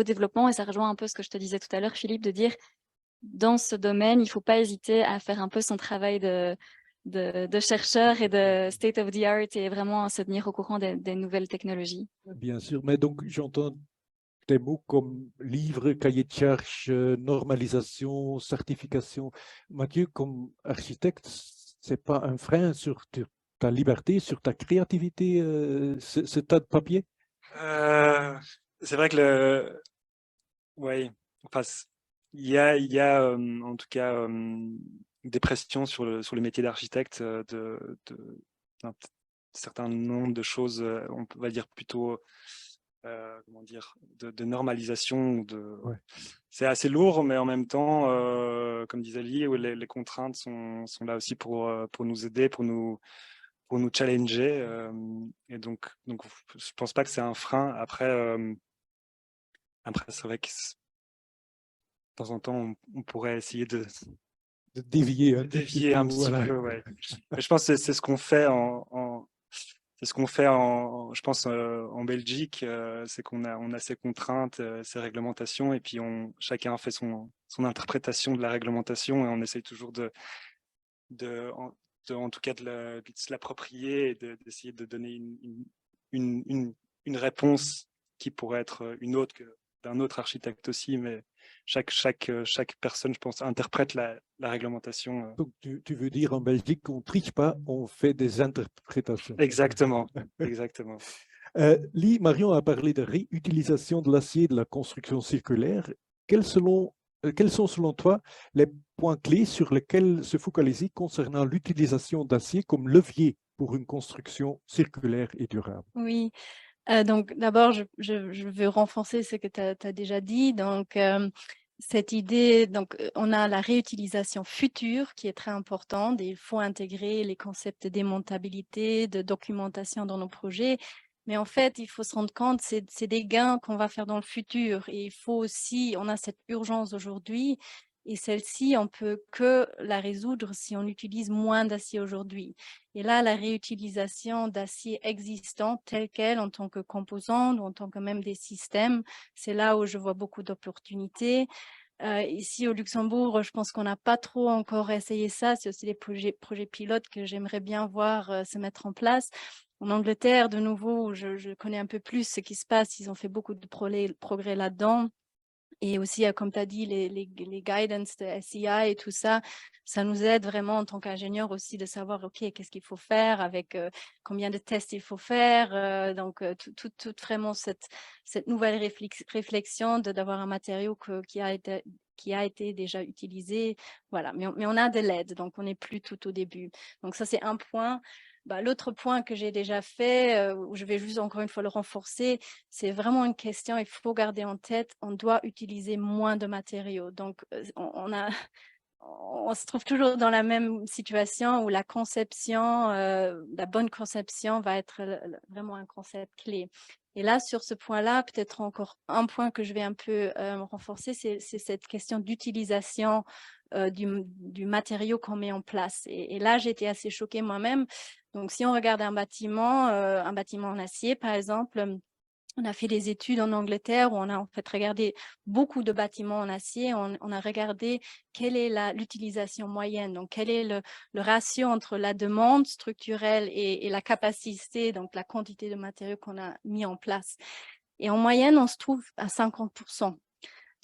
développements, et ça rejoint un peu ce que je te disais tout à l'heure, Philippe, de dire dans ce domaine, il ne faut pas hésiter à faire un peu son travail de chercheur et de state of the art et vraiment à se tenir au courant des nouvelles technologies. Bien sûr, mais donc j'entends des mots comme livre, cahier de charge, normalisation, certification. Mathieu, comme architecte, c'est pas un frein sur ta liberté, sur ta créativité, ce tas de papier? C'est vrai que ouais, enfin, il y a en tout cas des pressions sur le métier d'architecte d'un certain nombre de choses, on va dire plutôt comment dire, de normalisation. Ouais. C'est assez lourd, mais en même temps, comme disait Lee, les contraintes sont là aussi pour nous aider, pour nous challenger. Et donc, je pense pas que c'est un frein. Après, c'est vrai que de temps en temps, on pourrait essayer de Dévier un dévier un petit voilà. peu. Ouais. Mais je pense que c'est ce qu'on fait c'est ce qu'on fait je pense, en Belgique, c'est qu'on a ces contraintes, ces réglementations, et puis chacun fait son interprétation de la réglementation, et on essaye toujours en tout cas de se l'approprier et d'essayer de donner une réponse qui pourrait être une autre d'un autre architecte aussi, mais chaque personne, je pense, interprète la réglementation. Donc, tu veux dire en Belgique qu'on ne triche pas, on fait des interprétations. Exactement, exactement. Lee, Marion a parlé de réutilisation de l'acier et de la construction circulaire. Quels sont selon toi les points clés sur lesquels se focaliser concernant l'utilisation d'acier comme levier pour une construction circulaire et durable? Oui, donc d'abord, je veux renforcer ce que tu as déjà dit. Donc, cette idée, donc on a la réutilisation future qui est très importante, et il faut intégrer les concepts de démontabilité, de documentation dans nos projets. Mais en fait, il faut se rendre compte, c'est des gains qu'on va faire dans le futur. Et il faut aussi, on a cette urgence aujourd'hui, et celle-ci, on peut que la résoudre si on utilise moins d'acier aujourd'hui. Et là, la réutilisation d'acier existant tel quel en tant que composant ou en tant que même des systèmes, c'est là où je vois beaucoup d'opportunités. Ici au Luxembourg, je pense qu'on n'a pas trop encore essayé ça. C'est aussi des projets pilotes que j'aimerais bien voir se mettre en place. En Angleterre, de nouveau, je connais un peu plus ce qui se passe. Ils ont fait beaucoup de progrès là-dedans. Et aussi, comme tu as dit, les guidance de SEI et tout ça, ça nous aide vraiment en tant qu'ingénieur aussi de savoir, OK, qu'est-ce qu'il faut faire, avec combien de tests il faut faire. Donc, toute vraiment cette nouvelle réflexion d'avoir un matériau qui a été déjà utilisé. Voilà, mais on a de l'aide, donc on n'est plus tout au début. Donc ça, c'est un point. L'autre point que j'ai déjà fait, où je vais juste encore une fois le renforcer, c'est vraiment une question, il faut garder en tête, on doit utiliser moins de matériaux. Donc, on se trouve toujours dans la même situation où la conception, la bonne conception va être vraiment un concept clé. Et là, sur ce point-là, peut-être encore un point que je vais un peu renforcer, c'est cette question d'utilisation du matériau qu'on met en place. Et là, j'ai été assez choquée moi-même. Donc, si on regarde un bâtiment en acier, par exemple, on a fait des études en Angleterre où on a en fait regardé beaucoup de bâtiments en acier. On a regardé quelle est l'utilisation moyenne, donc quel est le ratio entre la demande structurelle et la capacité, donc la quantité de matériaux qu'on a mis en place. Et en moyenne, on se trouve à 50%.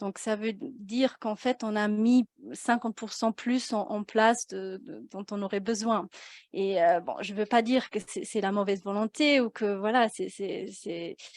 Donc, ça veut dire qu'en fait, on a mis 50% plus en place dont on aurait besoin. Et bon, je ne veux pas dire que c'est la mauvaise volonté ou que voilà,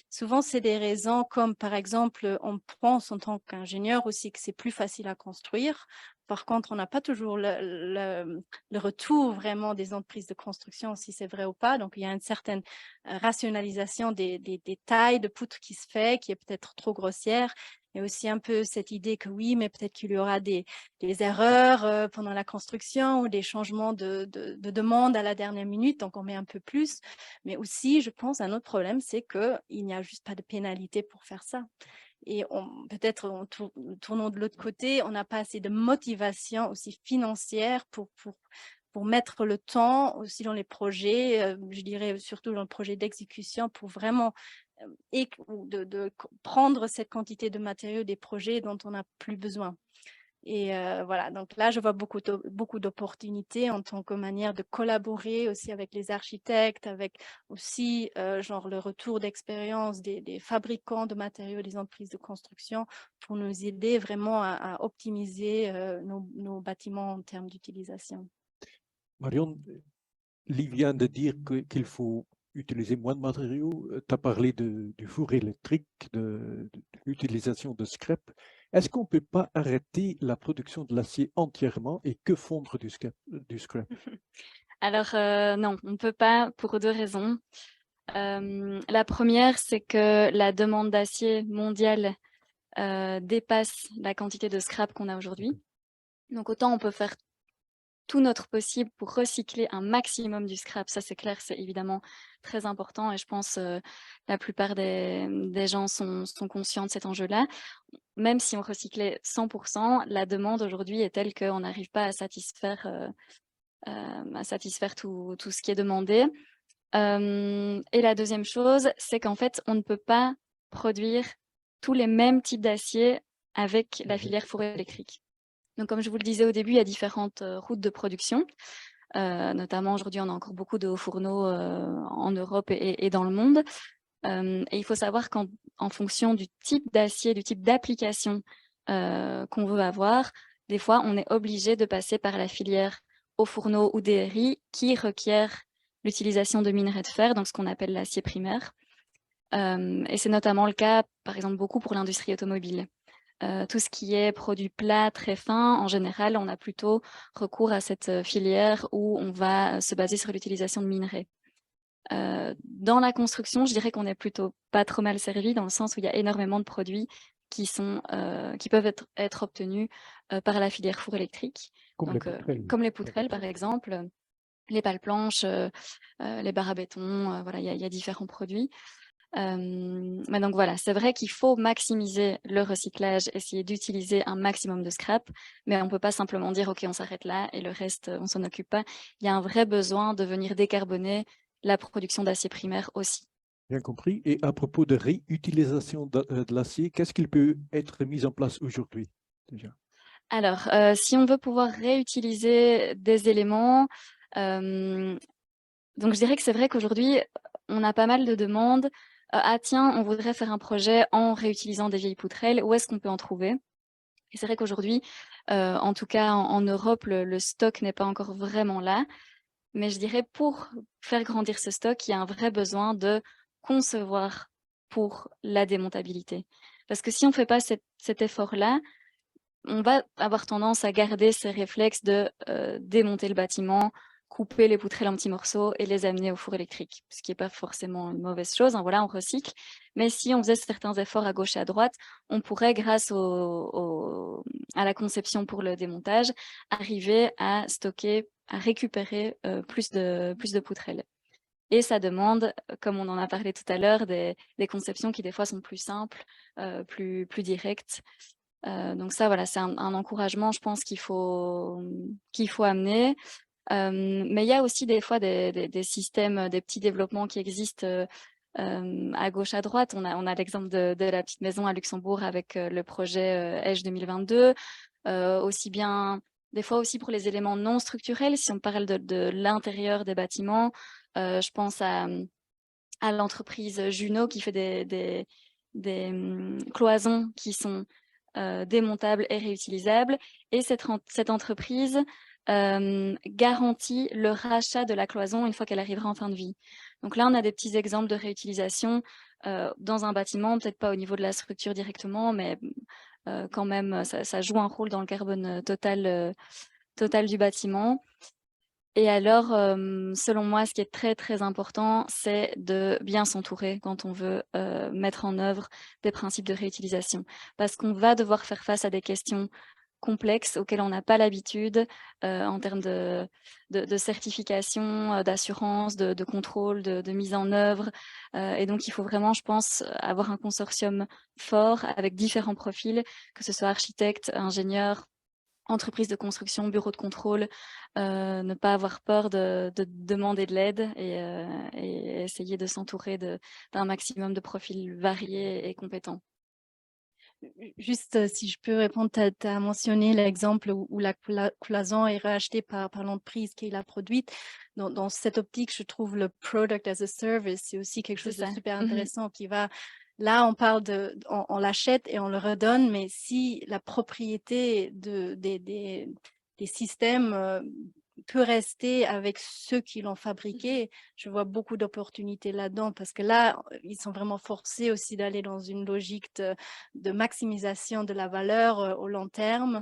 souvent, c'est des raisons comme par exemple, on pense en tant qu'ingénieur aussi que c'est plus facile à construire. Par contre, on n'a pas toujours le retour vraiment des entreprises de construction, si c'est vrai ou pas. Donc, il y a une certaine rationalisation des tailles de poutres qui se fait, qui est peut-être trop grossière. Il y a aussi un peu cette idée que oui, mais peut-être qu'il y aura des erreurs pendant la construction ou des changements de demande à la dernière minute, donc on met un peu plus. Mais aussi, je pense, un autre problème, c'est qu'il n'y a juste pas de pénalité pour faire ça. Et peut-être en tournant de l'autre côté, on n'a pas assez de motivation aussi financière pour mettre le temps aussi dans les projets, je dirais surtout dans le projet d'exécution, pour vraiment de prendre cette quantité de matériaux des projets dont on n'a plus besoin. Et voilà, donc là, je vois beaucoup d'opportunités en tant que manière de collaborer aussi avec les architectes, avec aussi genre le retour d'expérience des fabricants de matériaux, des entreprises de construction pour nous aider vraiment à optimiser nos bâtiments en termes d'utilisation. Marion, Liv vient de dire qu'il faut utiliser moins de matériaux. Tu as parlé du four électrique, de l'utilisation de scrap. Est-ce qu'on ne peut pas arrêter la production de l'acier entièrement et que fondre du scrap? Alors, non, on ne peut pas pour deux raisons. La première, c'est que la demande d'acier mondiale dépasse la quantité de scrap qu'on a aujourd'hui. Donc, autant on peut faire tout notre possible pour recycler un maximum du scrap. Ça, c'est clair, c'est évidemment très important et je pense la plupart des gens sont conscients de cet enjeu-là. Même si on recyclait 100%, la demande aujourd'hui est telle qu'on n'arrive pas à satisfaire tout ce qui est demandé. Et la deuxième chose, c'est qu'en fait, on ne peut pas produire tous les mêmes types d'acier avec la filière four électrique. Donc, comme je vous le disais au début, il y a différentes routes de production. Notamment, aujourd'hui, on a encore beaucoup de hauts fourneaux en Europe et dans le monde. Et il faut savoir qu'en fonction du type d'acier, du type d'application qu'on veut avoir, des fois, on est obligé de passer par la filière hauts fourneaux ou DRI qui requiert l'utilisation de minerais de fer, donc ce qu'on appelle l'acier primaire. Et c'est notamment le cas, par exemple, beaucoup pour l'industrie automobile. Tout ce qui est produit plat, très fin, en général, on a plutôt recours à cette filière où on va se baser sur l'utilisation de minerais. Dans la construction, je dirais qu'on est plutôt pas trop mal servi dans le sens où il y a énormément de produits qui peuvent être obtenus par la filière four électrique. Comme les poutrelles, par exemple, les pales planches, les barres à béton, voilà, il y a différents produits. Mais donc voilà, c'est vrai qu'il faut maximiser le recyclage, essayer d'utiliser un maximum de scrap, mais on ne peut pas simplement dire ok, on s'arrête là et le reste, on s'en occupe pas. Il y a un vrai besoin de venir décarboner la production d'acier primaire aussi. Bien compris. Et à propos de réutilisation de l'acier, qu'est-ce qu'il peut être mis en place aujourd'hui déjà? Alors, si on veut pouvoir réutiliser des éléments, donc je dirais que c'est vrai qu'aujourd'hui, on a pas mal de demandes. Ah tiens, on voudrait faire un projet en réutilisant des vieilles poutrelles, où est-ce qu'on peut en trouver? Et c'est vrai qu'aujourd'hui, en tout cas en Europe, le stock n'est pas encore vraiment là. Mais je dirais pour faire grandir ce stock, il y a un vrai besoin de concevoir pour la démontabilité. Parce que si on ne fait pas cet effort-là, on va avoir tendance à garder ces réflexes de démonter le bâtiment, couper les poutrelles en petits morceaux et les amener au four électrique, ce qui n'est pas forcément une mauvaise chose, hein, voilà, on recycle. Mais si on faisait certains efforts à gauche et à droite, on pourrait, grâce à la conception pour le démontage, arriver à stocker, à récupérer plus de poutrelles. Et ça demande, comme on en a parlé tout à l'heure, des conceptions qui des fois sont plus simples, plus directes. Donc ça, voilà, c'est un encouragement, je pense, qu'il faut amener. Mais il y a aussi des fois des systèmes, des petits développements qui existent à gauche, à droite. On a l'exemple de la petite maison à Luxembourg avec le projet Edge 2022. Aussi bien, des fois aussi pour les éléments non structurels, si on parle de l'intérieur des bâtiments. Je pense à l'entreprise Juno qui fait des cloisons qui sont démontables et réutilisables. Et cette entreprise garantit le rachat de la cloison une fois qu'elle arrivera en fin de vie. Donc là, on a des petits exemples de réutilisation dans un bâtiment, peut-être pas au niveau de la structure directement, mais quand même, ça joue un rôle dans le carbone total du bâtiment. Et alors, selon moi, ce qui est très, très important, c'est de bien s'entourer quand on veut mettre en œuvre des principes de réutilisation. Parce qu'on va devoir faire face à des questions complexes auxquelles on n'a pas l'habitude en termes de certification, d'assurance, de contrôle, de mise en œuvre. Et donc, il faut vraiment, je pense, avoir un consortium fort avec différents profils, que ce soit architecte, ingénieur, entreprise de construction, bureau de contrôle, ne pas avoir peur de demander de l'aide et essayer de s'entourer d'un maximum de profils variés et compétents. Juste si je peux répondre, tu as mentionné l'exemple où la cloison est rachetée par l'entreprise qui l'a produite. Dans cette optique, je trouve le product as a service, c'est aussi quelque chose de super intéressant qui va... Là, on parle on l'achète et on le redonne, mais si la propriété des systèmes peut rester avec ceux qui l'ont fabriqué, je vois beaucoup d'opportunités là-dedans parce que là, ils sont vraiment forcés aussi d'aller dans une logique de maximisation de la valeur au long terme.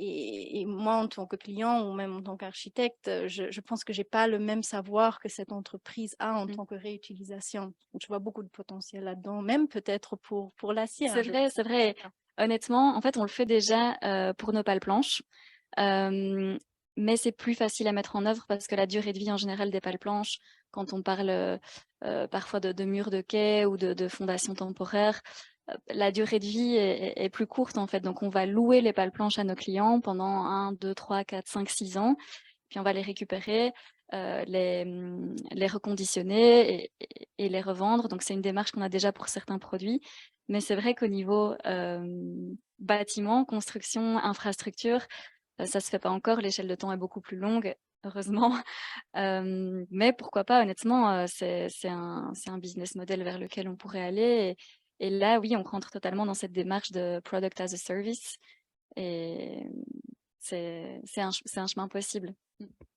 Et moi, en tant que client ou même en tant qu'architecte, je pense que je n'ai pas le même savoir que cette entreprise a en tant que réutilisation. Donc, je vois beaucoup de potentiel là-dedans, même peut-être pour l'acier. C'est vrai, c'est vrai. Honnêtement, en fait, on le fait déjà pour nos pales planches. Mais c'est plus facile à mettre en œuvre parce que la durée de vie en général des pales planches, quand on parle parfois de murs de quai ou de fondations temporaires, la durée de vie est plus courte en fait. Donc on va louer les pales planches à nos clients pendant 1, 2, 3, 4, 5, 6 ans. Puis on va les récupérer, les reconditionner et les revendre. Donc c'est une démarche qu'on a déjà pour certains produits. Mais c'est vrai qu'au niveau bâtiment, construction, infrastructure, ça se fait pas encore, l'échelle de temps est beaucoup plus longue, heureusement. Mais pourquoi pas, honnêtement, c'est un business model vers lequel on pourrait aller. Et là, oui, on rentre totalement dans cette démarche de product as a service. Et c'est un chemin possible.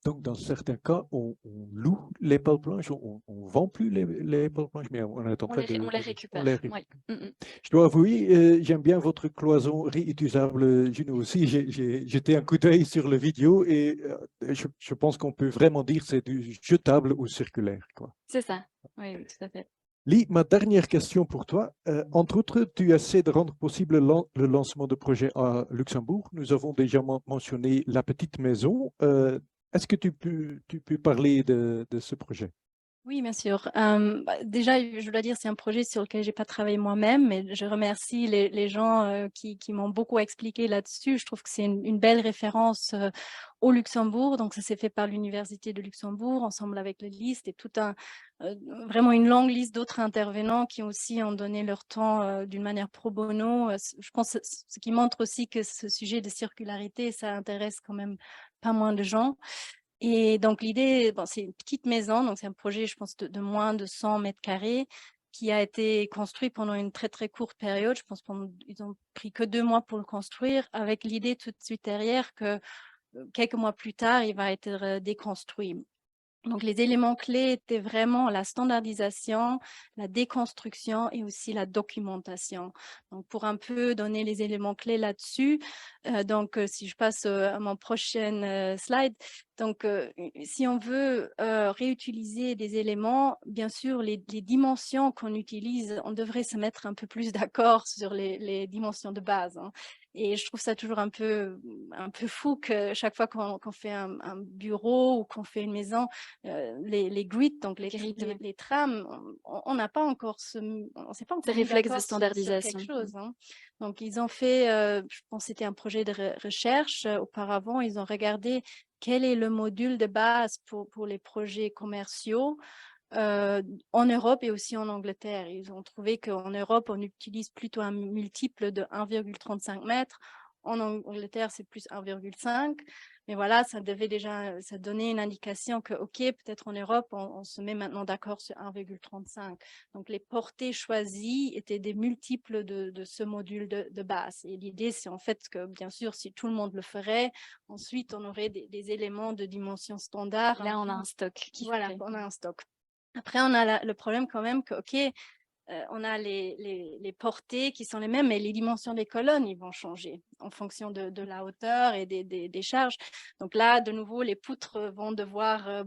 Donc, dans certains cas, on loue les pales planches, on ne vend plus les pales planches, mais on est en train On les récupère. on les récupère. Oui. Je dois avouer, j'aime bien votre cloison réutilisable, Juno aussi. J'ai jeté un coup d'œil sur la vidéo et je pense qu'on peut vraiment dire que c'est du jetable ou circulaire, quoi. C'est ça, oui, oui, tout à fait. Lee, ma dernière question pour toi. Entre autres, tu essaies de rendre possible le lancement de projets à Luxembourg. Nous avons déjà mentionné la petite maison. Est-ce que tu peux parler de ce projet? Oui, bien sûr. Déjà, je dois dire, c'est un projet sur lequel je n'ai pas travaillé moi-même, mais je remercie les gens qui m'ont beaucoup expliqué là-dessus. Je trouve que c'est une belle référence au Luxembourg. Donc, ça s'est fait par l'Université de Luxembourg, ensemble avec le LIST et vraiment une longue liste d'autres intervenants qui aussi ont donné leur temps d'une manière pro bono. Je pense ce qui montre aussi que ce sujet de circularité, ça intéresse quand même pas moins de gens. Et donc, l'idée, c'est une petite maison, donc c'est un projet, je pense, de moins de 100 mètres carrés qui a été construit pendant une très, très courte période. Je pense qu'ils ont pris que 2 mois pour le construire, avec l'idée tout de suite derrière que quelques mois plus tard, il va être déconstruit. Donc, les éléments clés étaient vraiment la standardisation, la déconstruction et aussi la documentation. Donc, pour un peu donner les éléments clés là-dessus, si je passe à mon prochaine slide, donc si on veut réutiliser des éléments, bien sûr, les dimensions qu'on utilise, on devrait se mettre un peu plus d'accord sur les dimensions de base, hein. Et je trouve ça toujours un peu fou que chaque fois qu'on fait un bureau ou qu'on fait une maison, les grids, donc les trames, on n'a pas encore on ne sait pas encore Ces réflexes de sur standardisation. quelque chose, hein. Donc, ils ont fait, je pense que c'était un projet de recherche. Auparavant, ils ont regardé quel est le module de base pour les projets commerciaux en Europe et aussi en Angleterre. Ils ont trouvé qu'en Europe, on utilise plutôt un multiple de 1,35 mètres. En Angleterre, c'est plus 1,5. Mais voilà, ça donnait une indication que, OK, peut-être en Europe, on se met maintenant d'accord sur 1,35. Donc, les portées choisies étaient des multiples de ce module de base. Et l'idée, c'est en fait que, bien sûr, si tout le monde le ferait, ensuite, on aurait des éléments de dimension standard. Là, on a un stock. Voilà, on a un stock. Après, on a le problème quand même que, OK, on a les portées qui sont les mêmes, mais les dimensions des colonnes, ils vont changer en fonction de la hauteur et des charges. Donc là, de nouveau, les poutres vont devoir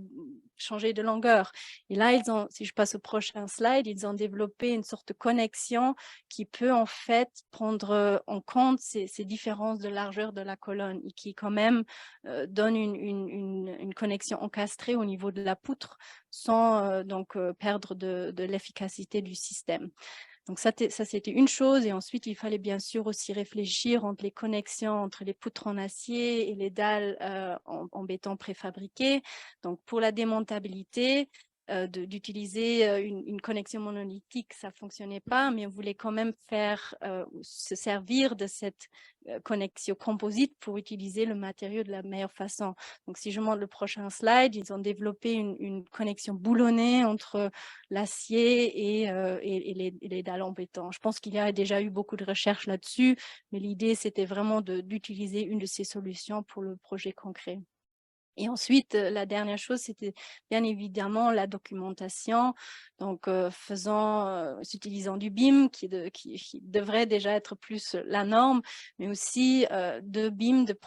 changer de longueur. Et là, si je passe au prochain slide, ils ont développé une sorte de connexion qui peut en fait prendre en compte ces différences de largeur de la colonne et qui quand même donne une connexion encastrée au niveau de la poutre sans perdre de l'efficacité du système. Donc ça c'était une chose. Et ensuite, il fallait bien sûr aussi réfléchir entre les connexions entre les poutres en acier et les dalles en béton préfabriqué. Donc pour la démontabilité, d'utiliser une connexion monolithique, ça ne fonctionnait pas, mais on voulait quand même se servir de cette connexion composite pour utiliser le matériau de la meilleure façon. Donc, si je montre le prochain slide, ils ont développé une connexion boulonnée entre l'acier et les dalles en béton. Je pense qu'il y a déjà eu beaucoup de recherches là-dessus, mais l'idée, c'était vraiment d'utiliser une de ces solutions pour le projet concret. Et ensuite, la dernière chose, c'était bien évidemment la documentation. Donc, utilisant du BIM qui devrait déjà être plus la norme, mais aussi de BIM, de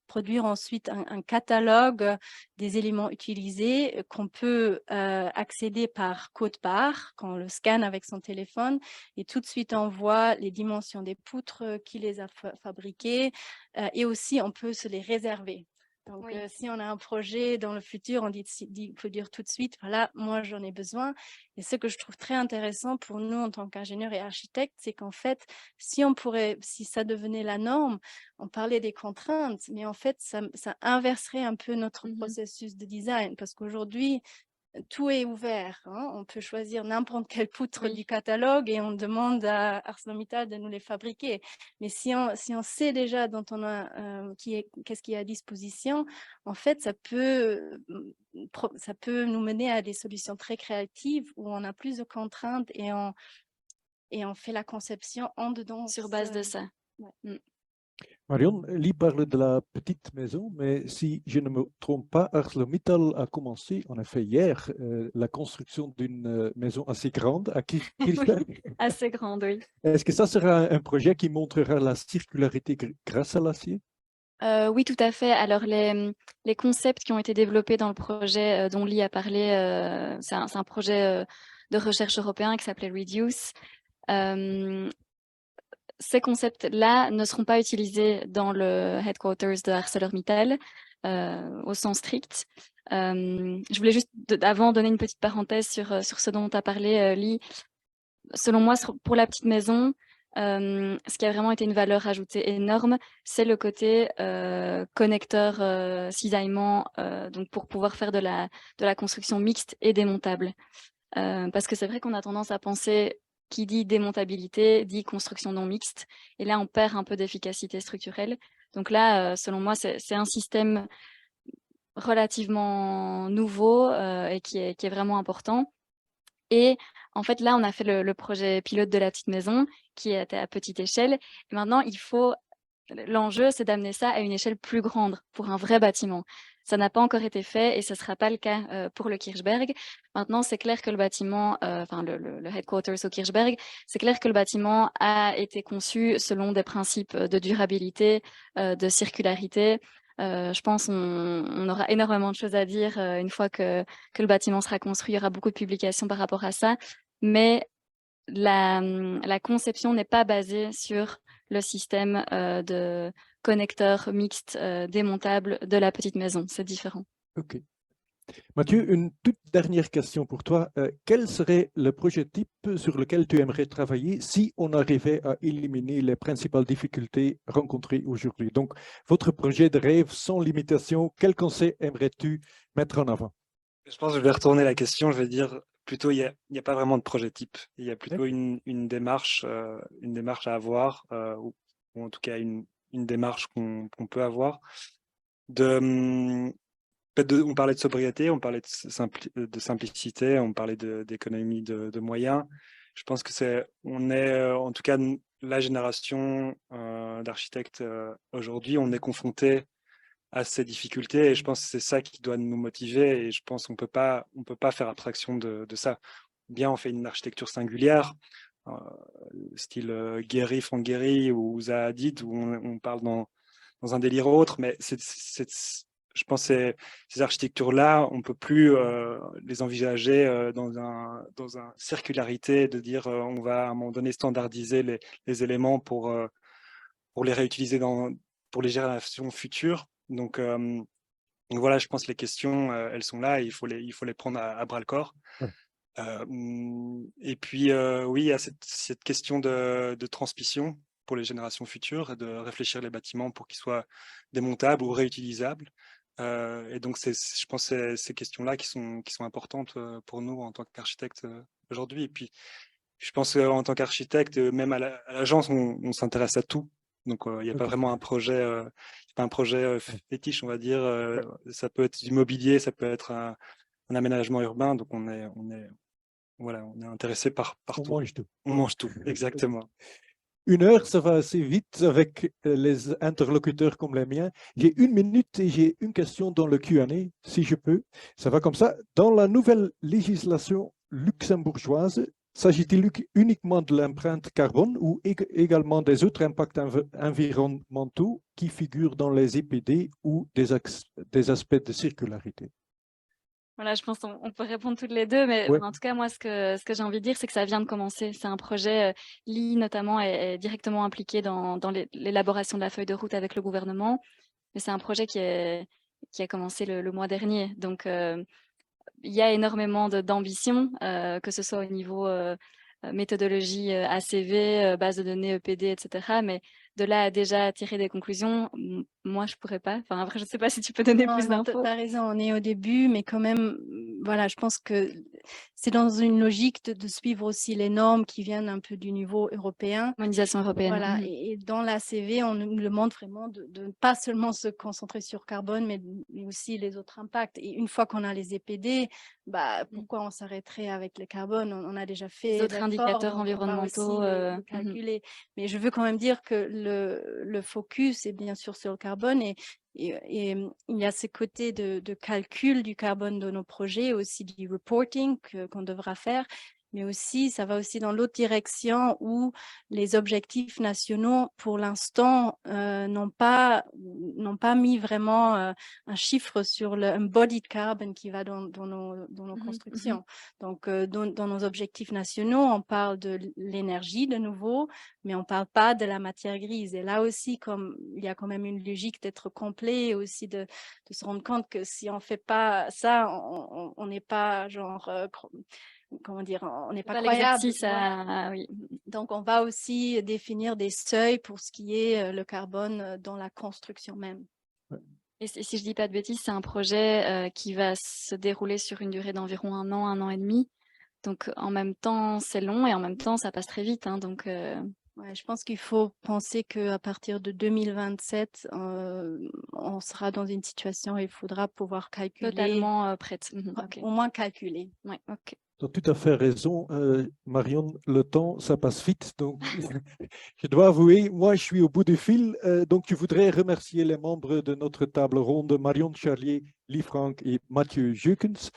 produire ensuite un catalogue des éléments utilisés qu'on peut accéder par code-barre quand on le scanne avec son téléphone et tout de suite on voit les dimensions des poutres, qui les a fabriquées et aussi on peut se les réserver. Donc, Oui. Si on a un projet dans le futur, il faut dire tout de suite, voilà, moi, j'en ai besoin. Et ce que je trouve très intéressant pour nous en tant qu'ingénieurs et architectes, c'est qu'en fait, si ça devenait la norme, on parlait des contraintes, mais en fait, ça inverserait un peu notre processus de design parce qu'aujourd'hui, tout est ouvert. Hein. On peut choisir n'importe quelle poutre du catalogue et on demande à ArcelorMittal de nous les fabriquer. Mais si on sait déjà qu'est-ce qui est à disposition, en fait, ça peut nous mener à des solutions très créatives où on a plus de contraintes et on fait la conception en dedans. Sur base de ça. Ouais. Marion, Lee parle de la petite maison, mais si je ne me trompe pas, ArcelorMittal a commencé, en effet, hier, la construction d'une maison assez grande à Kirchberg. Assez grande, oui. Est-ce que ça sera un projet qui montrera la circularité grâce à l'acier? Oui, tout à fait. Alors, les concepts qui ont été développés dans le projet dont Lee a parlé, c'est un projet de recherche européen qui s'appelait Reduce. Ces concepts-là ne seront pas utilisés dans le headquarters de ArcelorMittal au sens strict. Je voulais juste avant donner une petite parenthèse sur ce dont tu as parlé, Lee. Selon moi, pour la petite maison, ce qui a vraiment été une valeur ajoutée énorme, c'est le côté connecteur, cisaillement, donc pour pouvoir faire de la construction mixte et démontable. Parce que c'est vrai qu'on a tendance à penser qui dit démontabilité, dit construction non mixte. Et là, on perd un peu d'efficacité structurelle. Donc là, selon moi, c'est un système relativement nouveau et qui est vraiment important. Et en fait, là, on a fait le projet pilote de la petite maison qui était à petite échelle. Et maintenant, l'enjeu, c'est d'amener ça à une échelle plus grande pour un vrai bâtiment. Ça n'a pas encore été fait et ce ne sera pas le cas pour le Kirchberg. Maintenant, c'est clair que le bâtiment, le headquarters au Kirchberg, c'est clair que le bâtiment a été conçu selon des principes de durabilité, de circularité. Je pense qu'on aura énormément de choses à dire une fois que le bâtiment sera construit. Il y aura beaucoup de publications par rapport à ça. Mais la conception n'est pas basée sur le système de connecteurs mixtes démontables de la petite maison. C'est différent. OK. Mathieu, une toute dernière question pour toi. Quel serait le projet type sur lequel tu aimerais travailler si on arrivait à éliminer les principales difficultés rencontrées aujourd'hui? Donc, votre projet de rêve sans limitation, quel conseil aimerais-tu mettre en avant? Je pense que je vais retourner la question. Je vais dire plutôt, il n'y a pas vraiment de projet type. Il y a plutôt une démarche à avoir, ou en tout cas une une démarche qu'on peut avoir. On parlait de sobriété, on parlait de simplicité, on parlait d'économie de moyens. Je pense que on est en tout cas la génération d'architectes aujourd'hui, on est confronté à ces difficultés et je pense que c'est ça qui doit nous motiver et je pense qu'on peut pas faire abstraction de ça. Bien, on fait une architecture singulière, style Gehry, Frank Gehry ou Zaha Hadid, où on parle dans un délire autre, mais je pense que ces architectures-là, on ne peut plus les envisager dans une circularité, de dire on va à un moment donné standardiser les éléments pour les réutiliser pour les générations futures. Donc voilà, je pense que les questions, elles sont là et il faut les prendre à bras-le-corps. Ouais. Et puis, oui, il y a cette question de transmission pour les générations futures et de réfléchir les bâtiments pour qu'ils soient démontables ou réutilisables. Et donc, je pense que c'est ces questions-là qui sont importantes pour nous en tant qu'architectes aujourd'hui. Et puis, je pense qu'en tant qu'architecte, même à l'agence, on s'intéresse à tout. Donc, il n'y a pas vraiment un projet, fétiche, on va dire. Ça peut être du mobilier, ça peut être un aménagement urbain. Donc, on est intéressé par On tout. mange tout. On mange tout, exactement. 1 heure, ça va assez vite avec les interlocuteurs comme les miens. J'ai 1 minute et j'ai une question dans le Q&A, si je peux. Ça va comme ça. Dans la nouvelle législation luxembourgeoise, s'agit-il uniquement de l'empreinte carbone ou également des autres impacts environnementaux qui figurent dans les EPD ou des aspects de circularité? Voilà, je pense qu'on peut répondre toutes les deux, mais Ouais. en tout cas, moi, ce que j'ai envie de dire, c'est que ça vient de commencer. C'est un projet, l'I notamment est directement impliqué dans l'élaboration de la feuille de route avec le gouvernement, mais c'est un projet qui a commencé le mois dernier. Donc, il y a énormément d'ambition, que ce soit au niveau méthodologie ACV, base de données EPD, etc. Mais de là à déjà tirer des conclusions, moi, je pourrais pas. Enfin, après, je sais pas si tu peux donner plus d'infos. Tu as raison, on est au début, mais quand même, voilà, je pense que c'est dans une logique de suivre aussi les normes qui viennent un peu du niveau européen. Harmonisation européenne. Voilà, et dans l'ACV, on nous demande vraiment de ne pas seulement se concentrer sur carbone, mais aussi les autres impacts. Et une fois qu'on a les EPD, pourquoi on s'arrêterait avec le carbone? On a déjà fait les autres indicateurs environnementaux. Le calculer. Mais je veux quand même dire que le focus est bien sûr sur le carbone et il y a ces côtés de calcul du carbone de nos projets, aussi du reporting qu'on devra faire. Mais aussi, ça va aussi dans l'autre direction où les objectifs nationaux, pour l'instant, n'ont pas mis vraiment un chiffre sur le embodied carbon qui va dans nos constructions. Donc, dans nos objectifs nationaux, on parle de l'énergie de nouveau, mais on ne parle pas de la matière grise. Et là aussi, comme il y a quand même une logique d'être complet et aussi de se rendre compte que si on ne fait pas ça, on n'est pas genre... comment dire, on n'est pas croyable. Oui. Donc, on va aussi définir des seuils pour ce qui est le carbone dans la construction même. Et si je ne dis pas de bêtises, c'est un projet qui va se dérouler sur une durée d'environ 1 an et demi. Donc, en même temps, c'est long et en même temps, ça passe très vite. Donc, ouais, je pense qu'il faut penser qu'à partir de 2027, on sera dans une situation où il faudra pouvoir calculer. Totalement prête. Okay. Au moins calculer. Ouais, ok. Tu as tout à fait raison, Marion, le temps, ça passe vite. Donc, je dois avouer, moi, je suis au bout du fil. Donc, je voudrais remercier les membres de notre table ronde, Marion Charlier, Lee Frank et Mathieu Jeukens.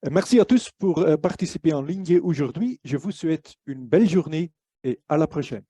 Merci à tous pour participer en ligne aujourd'hui. Je vous souhaite une belle journée et à la prochaine.